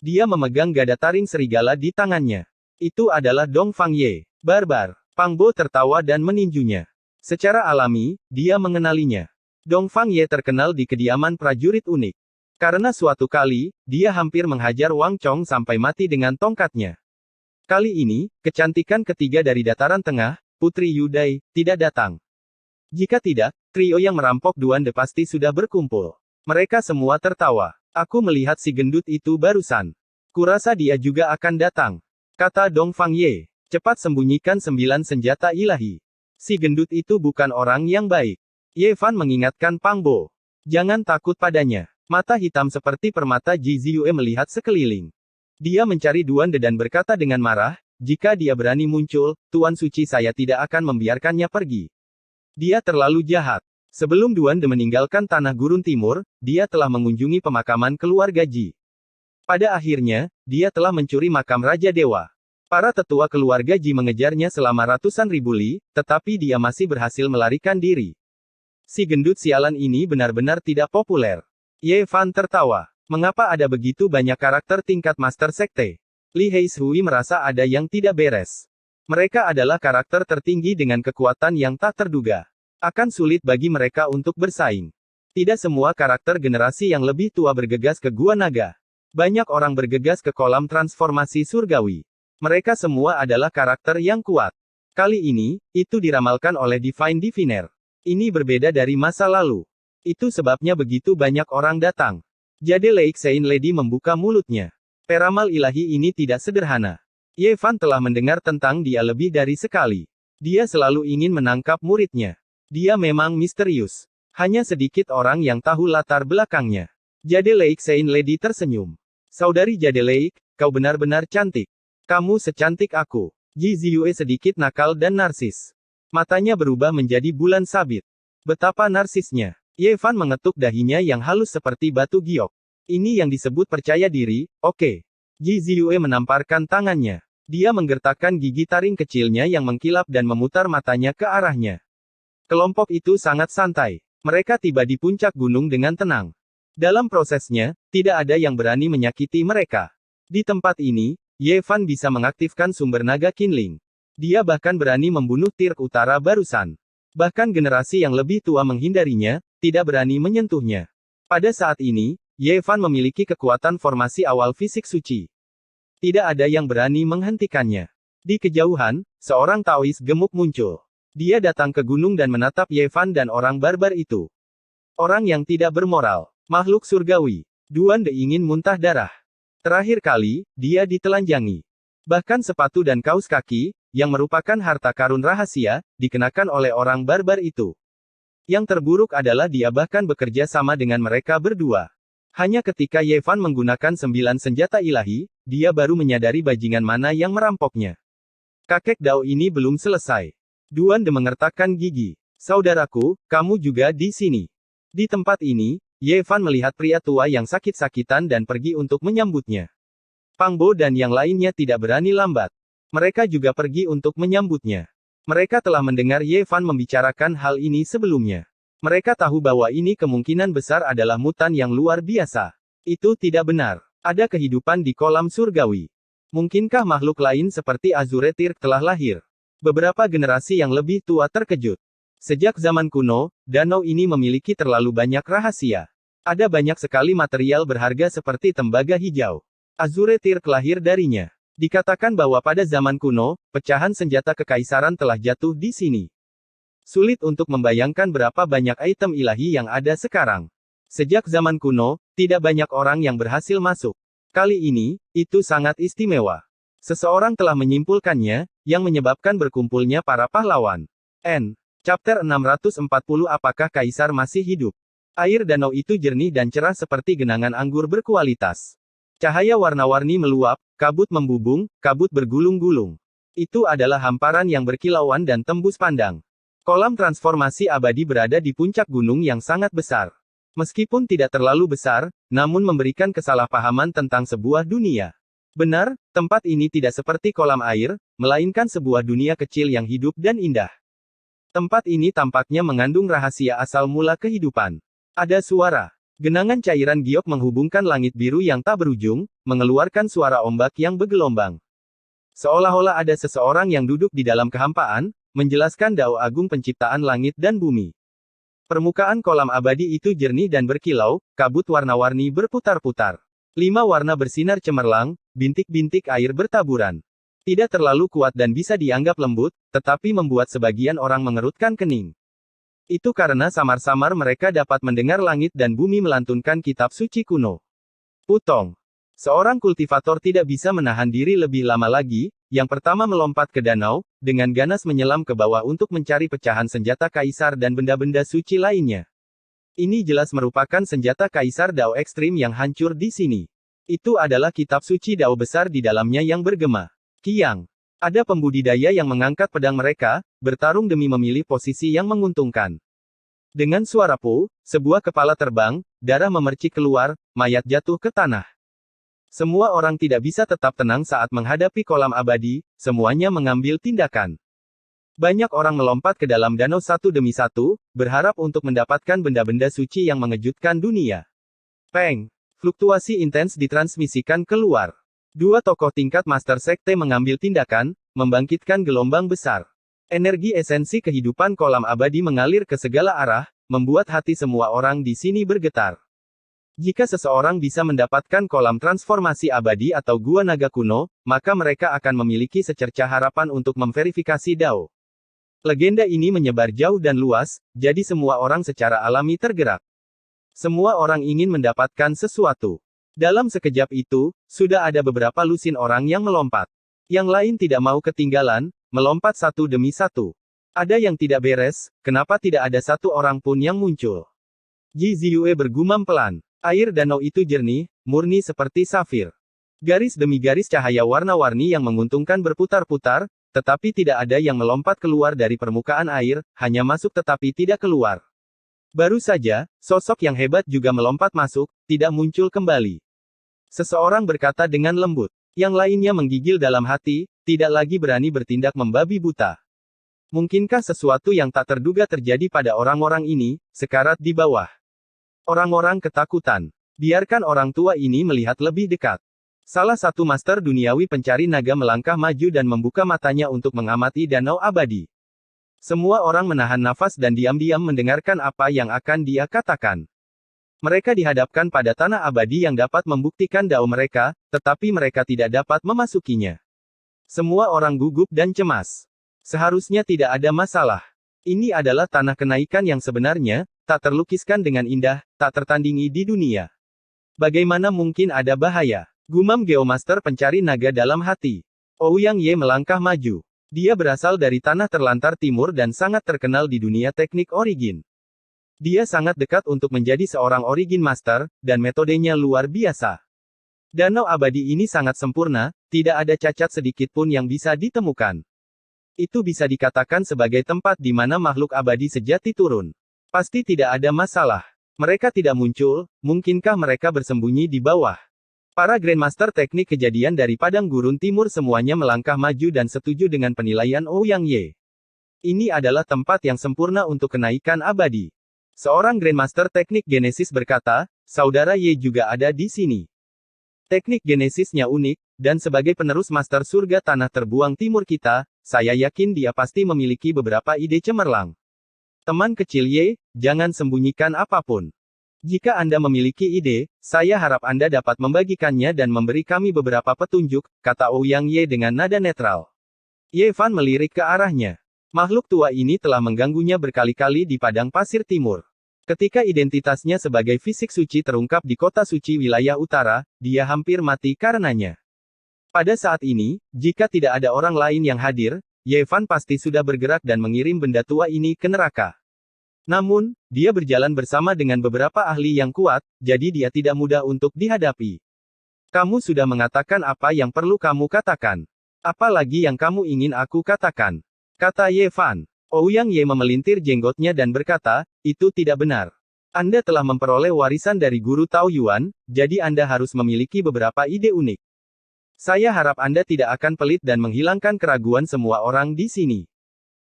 Dia memegang gada taring serigala di tangannya. Itu adalah Dong Fang Ye, barbar. Pang Bo tertawa dan meninjunya. Secara alami, dia mengenalinya. Dong Fang Ye terkenal di kediaman prajurit unik. Karena suatu kali, dia hampir menghajar Wang Chong sampai mati dengan tongkatnya. Kali ini, kecantikan ketiga dari dataran tengah, Putri Yudai, tidak datang. Jika tidak, trio yang merampok Duan De pasti sudah berkumpul. Mereka semua tertawa. Aku melihat si gendut itu barusan. Kurasa dia juga akan datang. Kata Dong Fang Ye. Cepat sembunyikan 9 senjata ilahi. Si gendut itu bukan orang yang baik. Yevan mengingatkan Pang Bo. Jangan takut padanya. Mata hitam seperti permata Ji Ziyue melihat sekeliling. Dia mencari Duan De dan berkata dengan marah, jika dia berani muncul, Tuan Suci saya tidak akan membiarkannya pergi. Dia terlalu jahat. Sebelum Duan De meninggalkan tanah gurun timur, dia telah mengunjungi pemakaman keluarga Ji. Pada akhirnya, dia telah mencuri makam Raja Dewa. Para tetua keluarga Ji mengejarnya selama ratusan ribu li, tetapi dia masih berhasil melarikan diri. Si gendut sialan ini benar-benar tidak populer. Ye Fan tertawa. Mengapa ada begitu banyak karakter tingkat Master Sekte? Li Heishui merasa ada yang tidak beres. Mereka adalah karakter tertinggi dengan kekuatan yang tak terduga. Akan sulit bagi mereka untuk bersaing. Tidak semua karakter generasi yang lebih tua bergegas ke Gua Naga. Banyak orang bergegas ke kolam transformasi surgawi. Mereka semua adalah karakter yang kuat. Kali ini, itu diramalkan oleh Divine Diviner. Ini berbeda dari masa lalu. Itu sebabnya begitu banyak orang datang. Jade Lake Saint Lady membuka mulutnya. Peramal ilahi ini tidak sederhana. Ye Fan telah mendengar tentang dia lebih dari sekali. Dia selalu ingin menangkap muridnya. Dia memang misterius. Hanya sedikit orang yang tahu latar belakangnya. Jade Lake Saint Lady tersenyum. Saudari Jade Lake, kau benar-benar cantik. Kamu secantik aku. Ji Ziyue sedikit nakal dan narsis. Matanya berubah menjadi bulan sabit. Betapa narsisnya. Ye Fan mengetuk dahinya yang halus seperti batu giok. Ini yang disebut percaya diri, oke. Ji Ziyue menamparkan tangannya. Dia menggertakkan gigi taring kecilnya yang mengkilap dan memutar matanya ke arahnya. Kelompok itu sangat santai. Mereka tiba di puncak gunung dengan tenang. Dalam prosesnya, tidak ada yang berani menyakiti mereka. Di tempat ini, Ye Fan bisa mengaktifkan sumber naga Qinling. Dia bahkan berani membunuh Tirk Utara barusan. Bahkan generasi yang lebih tua menghindarinya, tidak berani menyentuhnya. Pada saat ini, Ye Fan memiliki kekuatan formasi awal fisik suci. Tidak ada yang berani menghentikannya. Di kejauhan, seorang Taois gemuk muncul. Dia datang ke gunung dan menatap Ye Fan dan orang barbar itu. Orang yang tidak bermoral. Makhluk surgawi. Duan De ingin muntah darah. Terakhir kali, dia ditelanjangi. Bahkan sepatu dan kaus kaki, yang merupakan harta karun rahasia, dikenakan oleh orang barbar itu. Yang terburuk adalah dia bahkan bekerja sama dengan mereka berdua. Hanya ketika Ye Fan menggunakan 9 senjata ilahi, dia baru menyadari bajingan mana yang merampoknya. Kakek Dao ini belum selesai. Duan De mengertakkan gigi. Saudaraku, kamu juga di sini. Di tempat ini, Ye Fan melihat pria tua yang sakit-sakitan dan pergi untuk menyambutnya. Pang Bo dan yang lainnya tidak berani lambat. Mereka juga pergi untuk menyambutnya. Mereka telah mendengar Ye Fan membicarakan hal ini sebelumnya. Mereka tahu bahwa ini kemungkinan besar adalah mutan yang luar biasa. Itu tidak benar. Ada kehidupan di kolam surgawi. Mungkinkah makhluk lain seperti Azure Tirk telah lahir? Beberapa generasi yang lebih tua terkejut. Sejak zaman kuno, danau ini memiliki terlalu banyak rahasia. Ada banyak sekali material berharga seperti tembaga hijau. Azure Tirk lahir darinya. Dikatakan bahwa pada zaman kuno, pecahan senjata kekaisaran telah jatuh di sini. Sulit untuk membayangkan berapa banyak item ilahi yang ada sekarang. Sejak zaman kuno, Tidak banyak orang yang berhasil masuk. Kali ini, itu sangat istimewa. Seseorang telah menyimpulkannya, yang menyebabkan berkumpulnya para pahlawan. Chapter 640 Apakah Kaisar masih hidup? Air danau itu jernih dan cerah seperti genangan anggur berkualitas. Cahaya warna-warni meluap, kabut membubung, kabut bergulung-gulung. Itu adalah hamparan yang berkilauan dan tembus pandang. Kolam transformasi abadi berada di puncak gunung yang sangat besar. Meskipun tidak terlalu besar, namun memberikan kesalahpahaman tentang sebuah dunia. Benar, tempat ini tidak seperti kolam air, melainkan sebuah dunia kecil yang hidup dan indah. Tempat ini tampaknya mengandung rahasia asal mula kehidupan. Ada suara. Genangan cairan giok menghubungkan langit biru yang tak berujung, mengeluarkan suara ombak yang bergelombang. Seolah-olah ada seseorang yang duduk di dalam kehampaan, menjelaskan dao agung penciptaan langit dan bumi. Permukaan kolam abadi itu jernih dan berkilau, kabut warna-warni berputar-putar. 5 warna bersinar cemerlang, bintik-bintik air bertaburan. Tidak terlalu kuat dan bisa dianggap lembut, tetapi membuat sebagian orang mengerutkan kening. Itu karena samar-samar mereka dapat mendengar langit dan bumi melantunkan kitab suci kuno. Putong. Seorang kultivator tidak bisa menahan diri lebih lama lagi, yang pertama melompat ke danau, dengan ganas menyelam ke bawah untuk mencari pecahan senjata kaisar dan benda-benda suci lainnya. Ini jelas merupakan senjata kaisar Dao ekstrim yang hancur di sini. Itu adalah kitab suci Dao besar di dalamnya yang bergema. Kiang. Ada pembudidaya yang mengangkat pedang mereka, bertarung demi memilih posisi yang menguntungkan. Dengan suara pu, sebuah kepala terbang, darah memercik keluar, mayat jatuh ke tanah. Semua orang tidak bisa tetap tenang saat menghadapi kolam abadi, semuanya mengambil tindakan. Banyak orang melompat ke dalam danau satu demi satu, berharap untuk mendapatkan benda-benda suci yang mengejutkan dunia. Peng. Fluktuasi intens ditransmisikan keluar. 2 tokoh tingkat Master Sekte mengambil tindakan, membangkitkan gelombang besar. Energi esensi kehidupan kolam abadi mengalir ke segala arah, membuat hati semua orang di sini bergetar. Jika seseorang bisa mendapatkan kolam transformasi abadi atau gua naga kuno, maka mereka akan memiliki secercah harapan untuk memverifikasi Dao. Legenda ini menyebar jauh dan luas, jadi semua orang secara alami tergerak. Semua orang ingin mendapatkan sesuatu. Dalam sekejap itu, sudah ada beberapa lusin orang yang melompat. Yang lain tidak mau ketinggalan, melompat satu demi satu. Ada yang tidak beres, kenapa tidak ada satu orang pun yang muncul? Ji Ziyue bergumam pelan. Air danau itu jernih, murni seperti safir. Garis demi garis cahaya warna-warni yang menguntungkan berputar-putar, tetapi tidak ada yang melompat keluar dari permukaan air, hanya masuk tetapi tidak keluar. Baru saja, sosok yang hebat juga melompat masuk, tidak muncul kembali. Seseorang berkata dengan lembut. Yang lainnya menggigil dalam hati, tidak lagi berani bertindak membabi buta. Mungkinkah sesuatu yang tak terduga terjadi pada orang-orang ini, sekarat di bawah? Orang-orang ketakutan. Biarkan orang tua ini melihat lebih dekat. Salah satu master duniawi pencari naga melangkah maju dan membuka matanya untuk mengamati danau abadi. Semua orang menahan nafas dan diam-diam mendengarkan apa yang akan dia katakan. Mereka dihadapkan pada tanah abadi yang dapat membuktikan Dao mereka, tetapi mereka tidak dapat memasukinya. Semua orang gugup dan cemas. Seharusnya tidak ada masalah. Ini adalah tanah kenaikan yang sebenarnya, tak terlukiskan dengan indah, tak tertandingi di dunia. Bagaimana mungkin ada bahaya? Gumam Geomaster pencari naga dalam hati. Ouyang Ye melangkah maju. Dia berasal dari tanah terlantar timur dan sangat terkenal di dunia teknik origin. Dia sangat dekat untuk menjadi seorang origin master, dan metodenya luar biasa. Danau abadi ini sangat sempurna, tidak ada cacat sedikit pun yang bisa ditemukan. Itu bisa dikatakan sebagai tempat di mana makhluk abadi sejati turun. Pasti tidak ada masalah. Mereka tidak muncul, mungkinkah mereka bersembunyi di bawah? Para Grandmaster teknik kejadian dari Padang Gurun Timur semuanya melangkah maju dan setuju dengan penilaian Ouyang Ye. Ini adalah tempat yang sempurna untuk kenaikan abadi. Seorang Grandmaster teknik Genesis berkata, saudara Ye juga ada di sini. Teknik Genesisnya unik, dan sebagai penerus Master Surga Tanah Terbuang Timur kita, saya yakin dia pasti memiliki beberapa ide cemerlang. Teman kecil Ye, jangan sembunyikan apapun. Jika Anda memiliki ide, saya harap Anda dapat membagikannya dan memberi kami beberapa petunjuk, kata Ouyang Ye dengan nada netral. Ye Fan melirik ke arahnya. Makhluk tua ini telah mengganggunya berkali-kali di padang pasir timur. Ketika identitasnya sebagai fisik suci terungkap di kota suci wilayah utara, dia hampir mati karenanya. Pada saat ini, jika tidak ada orang lain yang hadir, Ye Fan pasti sudah bergerak dan mengirim benda tua ini ke neraka. Namun, dia berjalan bersama dengan beberapa ahli yang kuat, jadi dia tidak mudah untuk dihadapi. Kamu sudah mengatakan apa yang perlu kamu katakan. Apa lagi yang kamu ingin aku katakan? Kata Ye Fan. Ouyang Ye memelintir jenggotnya dan berkata, itu tidak benar. Anda telah memperoleh warisan dari guru Tao Yuan, jadi Anda harus memiliki beberapa ide unik. Saya harap Anda tidak akan pelit dan menghilangkan keraguan semua orang di sini.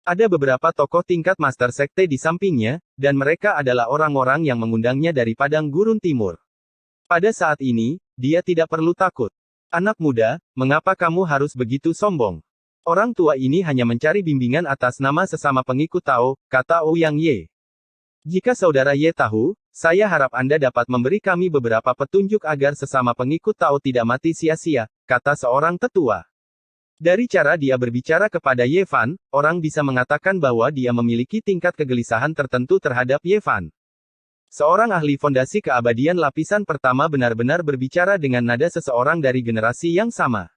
Ada beberapa tokoh tingkat Master Sekte di sampingnya, dan mereka adalah orang-orang yang mengundangnya dari Padang Gurun Timur. Pada saat ini, dia tidak perlu takut. Anak muda, mengapa kamu harus begitu sombong? Orang tua ini hanya mencari bimbingan atas nama sesama pengikut Tao, kata Ouyang Ye. Jika saudara Ye tahu, saya harap Anda dapat memberi kami beberapa petunjuk agar sesama pengikut Tao tidak mati sia-sia, kata seorang tetua. Dari cara dia berbicara kepada Ye Fan, orang bisa mengatakan bahwa dia memiliki tingkat kegelisahan tertentu terhadap Ye Fan. Seorang ahli fondasi keabadian lapisan pertama benar-benar berbicara dengan nada seseorang dari generasi yang sama.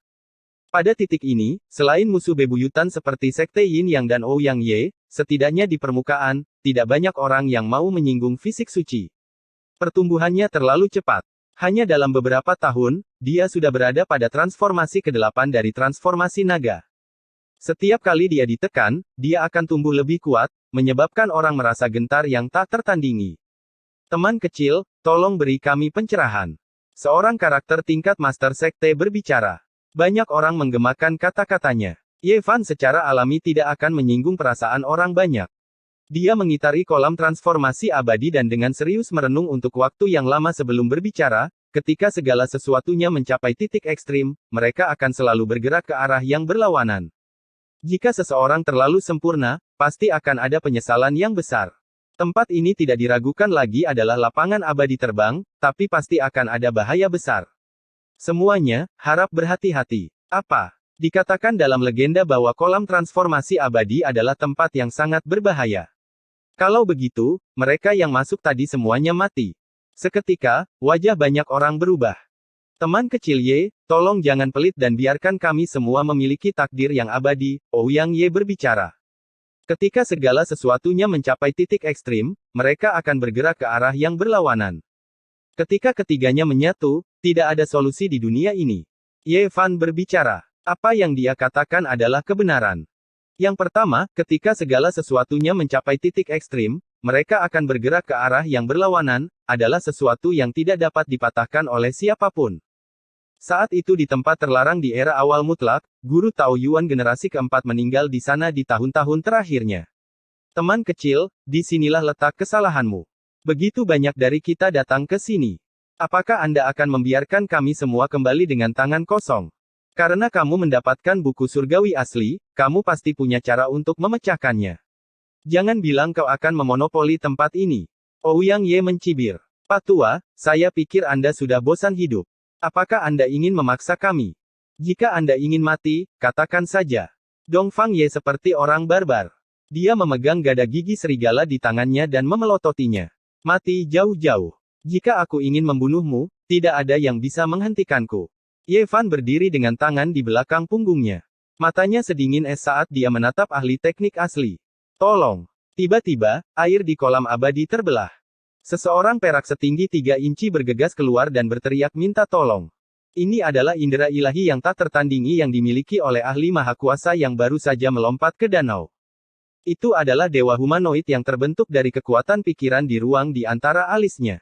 Pada titik ini, selain musuh bebuyutan seperti Sekte Yin Yang dan Ouyang Ye, setidaknya di permukaan, tidak banyak orang yang mau menyinggung fisik suci. Pertumbuhannya terlalu cepat. Hanya dalam beberapa tahun, dia sudah berada pada transformasi ke-8 dari transformasi naga. Setiap kali dia ditekan, dia akan tumbuh lebih kuat, menyebabkan orang merasa gentar yang tak tertandingi. Teman kecil, tolong beri kami pencerahan. Seorang karakter tingkat Master Sekte berbicara. Banyak orang menggemakan kata-katanya. Ye Fan secara alami tidak akan menyinggung perasaan orang banyak. Dia mengitari kolam transformasi abadi dan dengan serius merenung untuk waktu yang lama sebelum berbicara, ketika segala sesuatunya mencapai titik ekstrim, mereka akan selalu bergerak ke arah yang berlawanan. Jika seseorang terlalu sempurna, pasti akan ada penyesalan yang besar. Tempat ini tidak diragukan lagi adalah lapangan abadi terbang, tapi pasti akan ada bahaya besar. Semuanya, harap berhati-hati. Apa? Dikatakan dalam legenda bahwa kolam transformasi abadi adalah tempat yang sangat berbahaya. Kalau begitu, mereka yang masuk tadi semuanya mati. Seketika, wajah banyak orang berubah. Teman kecil Ye, tolong jangan pelit dan biarkan kami semua memiliki takdir yang abadi, Ouyang Ye berbicara. Ketika segala sesuatunya mencapai titik ekstrim, mereka akan bergerak ke arah yang berlawanan. Ketika ketiganya menyatu, tidak ada solusi di dunia ini. Ye Fan berbicara. Apa yang dia katakan adalah kebenaran. Yang pertama, ketika segala sesuatunya mencapai titik ekstrim, mereka akan bergerak ke arah yang berlawanan, adalah sesuatu yang tidak dapat dipatahkan oleh siapapun. Saat itu di tempat terlarang di era awal mutlak, guru Tao Yuan generasi keempat meninggal di sana di tahun-tahun terakhirnya. Teman kecil, disinilah letak kesalahanmu. Begitu banyak dari kita datang ke sini. Apakah Anda akan membiarkan kami semua kembali dengan tangan kosong? Karena kamu mendapatkan buku surgawi asli, kamu pasti punya cara untuk memecahkannya. Jangan bilang kau akan memonopoli tempat ini. Ouyang Ye mencibir. Pak Tua, saya pikir Anda sudah bosan hidup. Apakah Anda ingin memaksa kami? Jika Anda ingin mati, katakan saja. Dongfang Ye seperti orang barbar. Dia memegang gada gigi serigala di tangannya dan memelototinya. Mati jauh-jauh. Jika aku ingin membunuhmu, tidak ada yang bisa menghentikanku. Ye Fan berdiri dengan tangan di belakang punggungnya. Matanya sedingin es saat dia menatap ahli teknik asli. Tolong. Tiba-tiba, air di kolam abadi terbelah. Seseorang perak setinggi 3 inci bergegas keluar dan berteriak minta tolong. Ini adalah indera ilahi yang tak tertandingi yang dimiliki oleh ahli maha kuasa yang baru saja melompat ke danau. Itu adalah dewa humanoid yang terbentuk dari kekuatan pikiran di ruang di antara alisnya.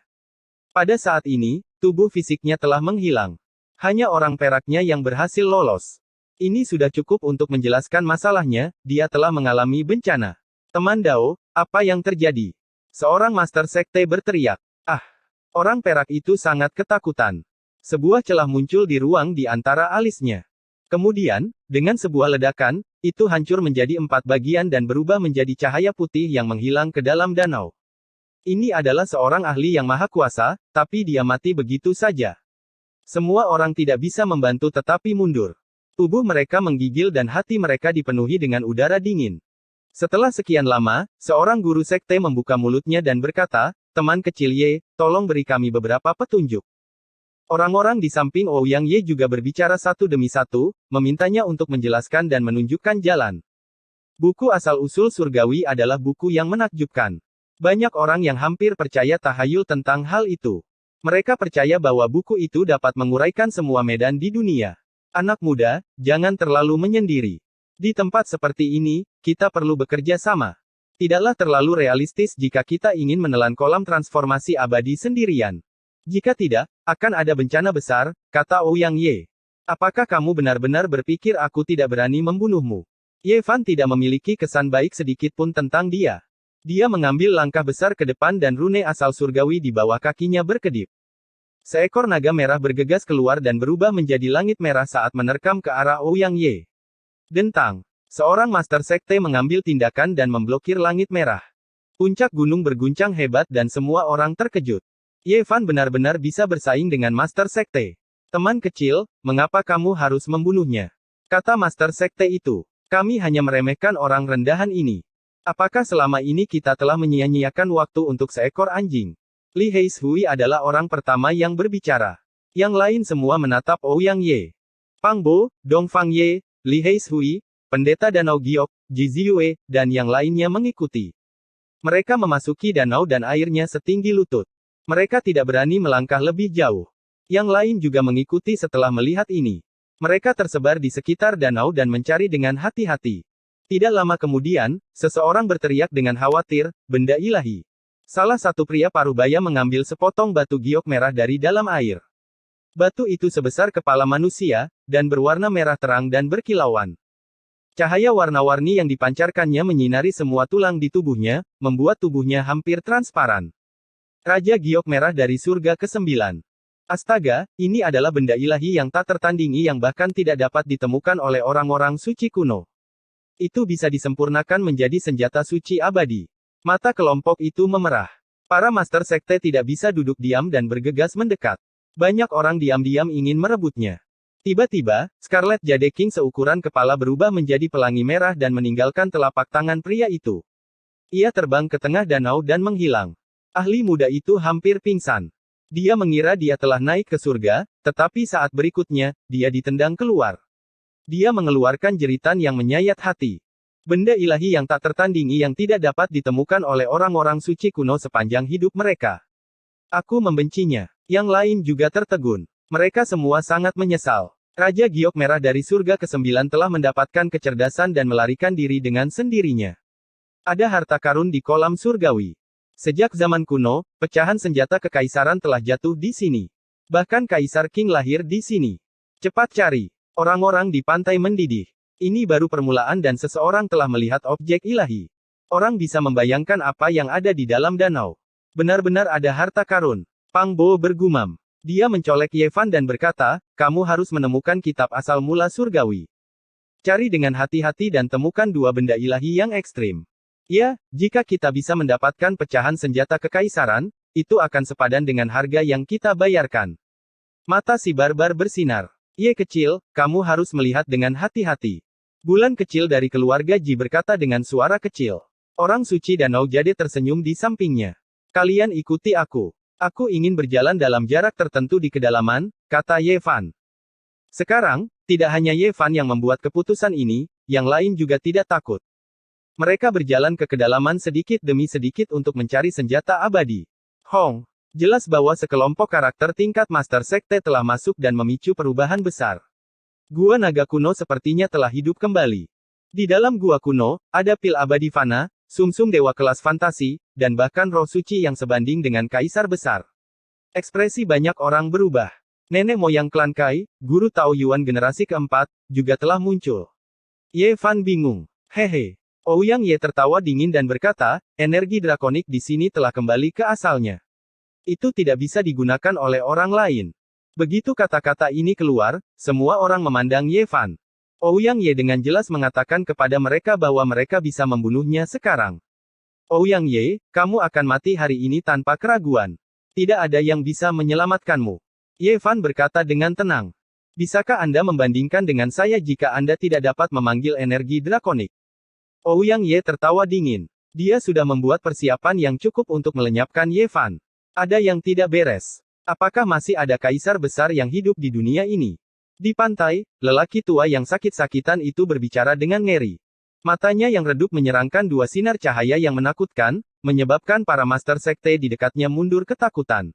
Pada saat ini, tubuh fisiknya telah menghilang. Hanya orang peraknya yang berhasil lolos. Ini sudah cukup untuk menjelaskan masalahnya, dia telah mengalami bencana. Teman Dao, apa yang terjadi? Seorang Master Sekte berteriak. Ah! Orang perak itu sangat ketakutan. Sebuah celah muncul di ruang di antara alisnya. Kemudian, dengan sebuah ledakan, itu hancur menjadi 4 bagian dan berubah menjadi cahaya putih yang menghilang ke dalam danau. Ini adalah seorang ahli yang maha kuasa, tapi dia mati begitu saja. Semua orang tidak bisa membantu tetapi mundur. Tubuh mereka menggigil dan hati mereka dipenuhi dengan udara dingin. Setelah sekian lama, seorang guru sekte membuka mulutnya dan berkata, teman kecil Ye, tolong beri kami beberapa petunjuk. Orang-orang di samping Ouyang Ye juga berbicara satu demi satu, memintanya untuk menjelaskan dan menunjukkan jalan. Buku asal-usul surgawi adalah buku yang menakjubkan. Banyak orang yang hampir percaya tahayul tentang hal itu. Mereka percaya bahwa buku itu dapat menguraikan semua medan di dunia. Anak muda, jangan terlalu menyendiri. Di tempat seperti ini, kita perlu bekerja sama. Tidaklah terlalu realistis jika kita ingin menelan kolam transformasi abadi sendirian. Jika tidak, akan ada bencana besar, kata Ouyang Ye. Apakah kamu benar-benar berpikir aku tidak berani membunuhmu? Ye Fan tidak memiliki kesan baik sedikit pun tentang dia. Dia mengambil langkah besar ke depan dan rune asal surgawi di bawah kakinya berkedip. Seekor naga merah bergegas keluar dan berubah menjadi langit merah saat menerkam ke arah Ouyang Ye. Dentang. Seorang master sekte mengambil tindakan dan memblokir langit merah. Puncak gunung berguncang hebat dan semua orang terkejut. Ye Fan benar-benar bisa bersaing dengan master sekte. Teman kecil, mengapa kamu harus membunuhnya? Kata master sekte itu. Kami hanya meremehkan orang rendahan ini. Apakah selama ini kita telah menyia-nyiakan waktu untuk seekor anjing? Li Heishui adalah orang pertama yang berbicara. Yang lain semua menatap Ouyang Ye. Pang Bo, Dong Fang Ye, Li Heishui, Pendeta Danau Giok, Ji Ziyue, dan yang lainnya mengikuti. Mereka memasuki danau dan airnya setinggi lutut. Mereka tidak berani melangkah lebih jauh. Yang lain juga mengikuti setelah melihat ini. Mereka tersebar di sekitar danau dan mencari dengan hati-hati. Tidak lama kemudian, seseorang berteriak dengan khawatir, benda ilahi. Salah satu pria parubaya mengambil sepotong batu giok merah dari dalam air. Batu itu sebesar kepala manusia, dan berwarna merah terang dan berkilauan. Cahaya warna-warni yang dipancarkannya menyinari semua tulang di tubuhnya, membuat tubuhnya hampir transparan. Raja Giok Merah dari Surga ke-9. Astaga, ini adalah benda ilahi yang tak tertandingi yang bahkan tidak dapat ditemukan oleh orang-orang suci kuno. Itu bisa disempurnakan menjadi senjata suci abadi. Mata kelompok itu memerah. Para master sekte tidak bisa duduk diam dan bergegas mendekat. Banyak orang diam-diam ingin merebutnya. Tiba-tiba, Scarlet Jade King seukuran kepala berubah menjadi pelangi merah dan meninggalkan telapak tangan pria itu. Ia terbang ke tengah danau dan menghilang. Ahli muda itu hampir pingsan. Dia mengira dia telah naik ke surga, tetapi saat berikutnya, dia ditendang keluar. Dia mengeluarkan jeritan yang menyayat hati. Benda ilahi yang tak tertandingi yang tidak dapat ditemukan oleh orang-orang suci kuno sepanjang hidup mereka. Aku membencinya. Yang lain juga tertegun. Mereka semua sangat menyesal. Raja Giok Merah dari Surga ke-9 telah mendapatkan kecerdasan dan melarikan diri dengan sendirinya. Ada harta karun di kolam surgawi. Sejak zaman kuno, pecahan senjata kekaisaran telah jatuh di sini. Bahkan Kaisar King lahir di sini. Cepat cari. Orang-orang di pantai mendidih. Ini baru permulaan dan seseorang telah melihat objek ilahi. Orang bisa membayangkan apa yang ada di dalam danau. Benar-benar ada harta karun. Pang Bo bergumam. Dia mencolek Ye Fan dan berkata, kamu harus menemukan kitab asal mula surgawi. Cari dengan hati-hati dan temukan dua benda ilahi yang ekstrim. Ya, jika kita bisa mendapatkan pecahan senjata kekaisaran, itu akan sepadan dengan harga yang kita bayarkan. Mata si barbar bersinar. Ye kecil, kamu harus melihat dengan hati-hati. Bulan kecil dari keluarga Ji berkata dengan suara kecil. Orang suci Danau Jade tersenyum di sampingnya. Kalian ikuti aku. Aku ingin berjalan dalam jarak tertentu di kedalaman, kata Ye Fan. Sekarang, tidak hanya Ye Fan yang membuat keputusan ini, yang lain juga tidak takut. Mereka berjalan ke kedalaman sedikit demi sedikit untuk mencari senjata abadi. Hong, jelas bahwa sekelompok karakter tingkat Master Sekte telah masuk dan memicu perubahan besar. Gua naga kuno sepertinya telah hidup kembali. Di dalam gua kuno, ada pil abadi fana, sumsum dewa kelas fantasi, dan bahkan roh suci yang sebanding dengan kaisar besar. Ekspresi banyak orang berubah. Nenek moyang klan Kai, guru Tao Yuan generasi keempat, juga telah muncul. Ye Fan bingung. Hehe. Ouyang Ye tertawa dingin dan berkata, energi drakonik di sini telah kembali ke asalnya. Itu tidak bisa digunakan oleh orang lain. Begitu kata-kata ini keluar, semua orang memandang Ye Fan. Ouyang Ye dengan jelas mengatakan kepada mereka bahwa mereka bisa membunuhnya sekarang. Ouyang Ye, kamu akan mati hari ini tanpa keraguan. Tidak ada yang bisa menyelamatkanmu. Ye Fan berkata dengan tenang. Bisakah Anda membandingkan dengan saya jika Anda tidak dapat memanggil energi drakonik? Ouyang Ye tertawa dingin. Dia sudah membuat persiapan yang cukup untuk melenyapkan Ye Fan. Ada yang tidak beres. Apakah masih ada kaisar besar yang hidup di dunia ini? Di pantai, lelaki tua yang sakit-sakitan itu berbicara dengan ngeri. Matanya yang redup menyerangkan dua sinar cahaya yang menakutkan, menyebabkan para master sekte di dekatnya mundur ketakutan.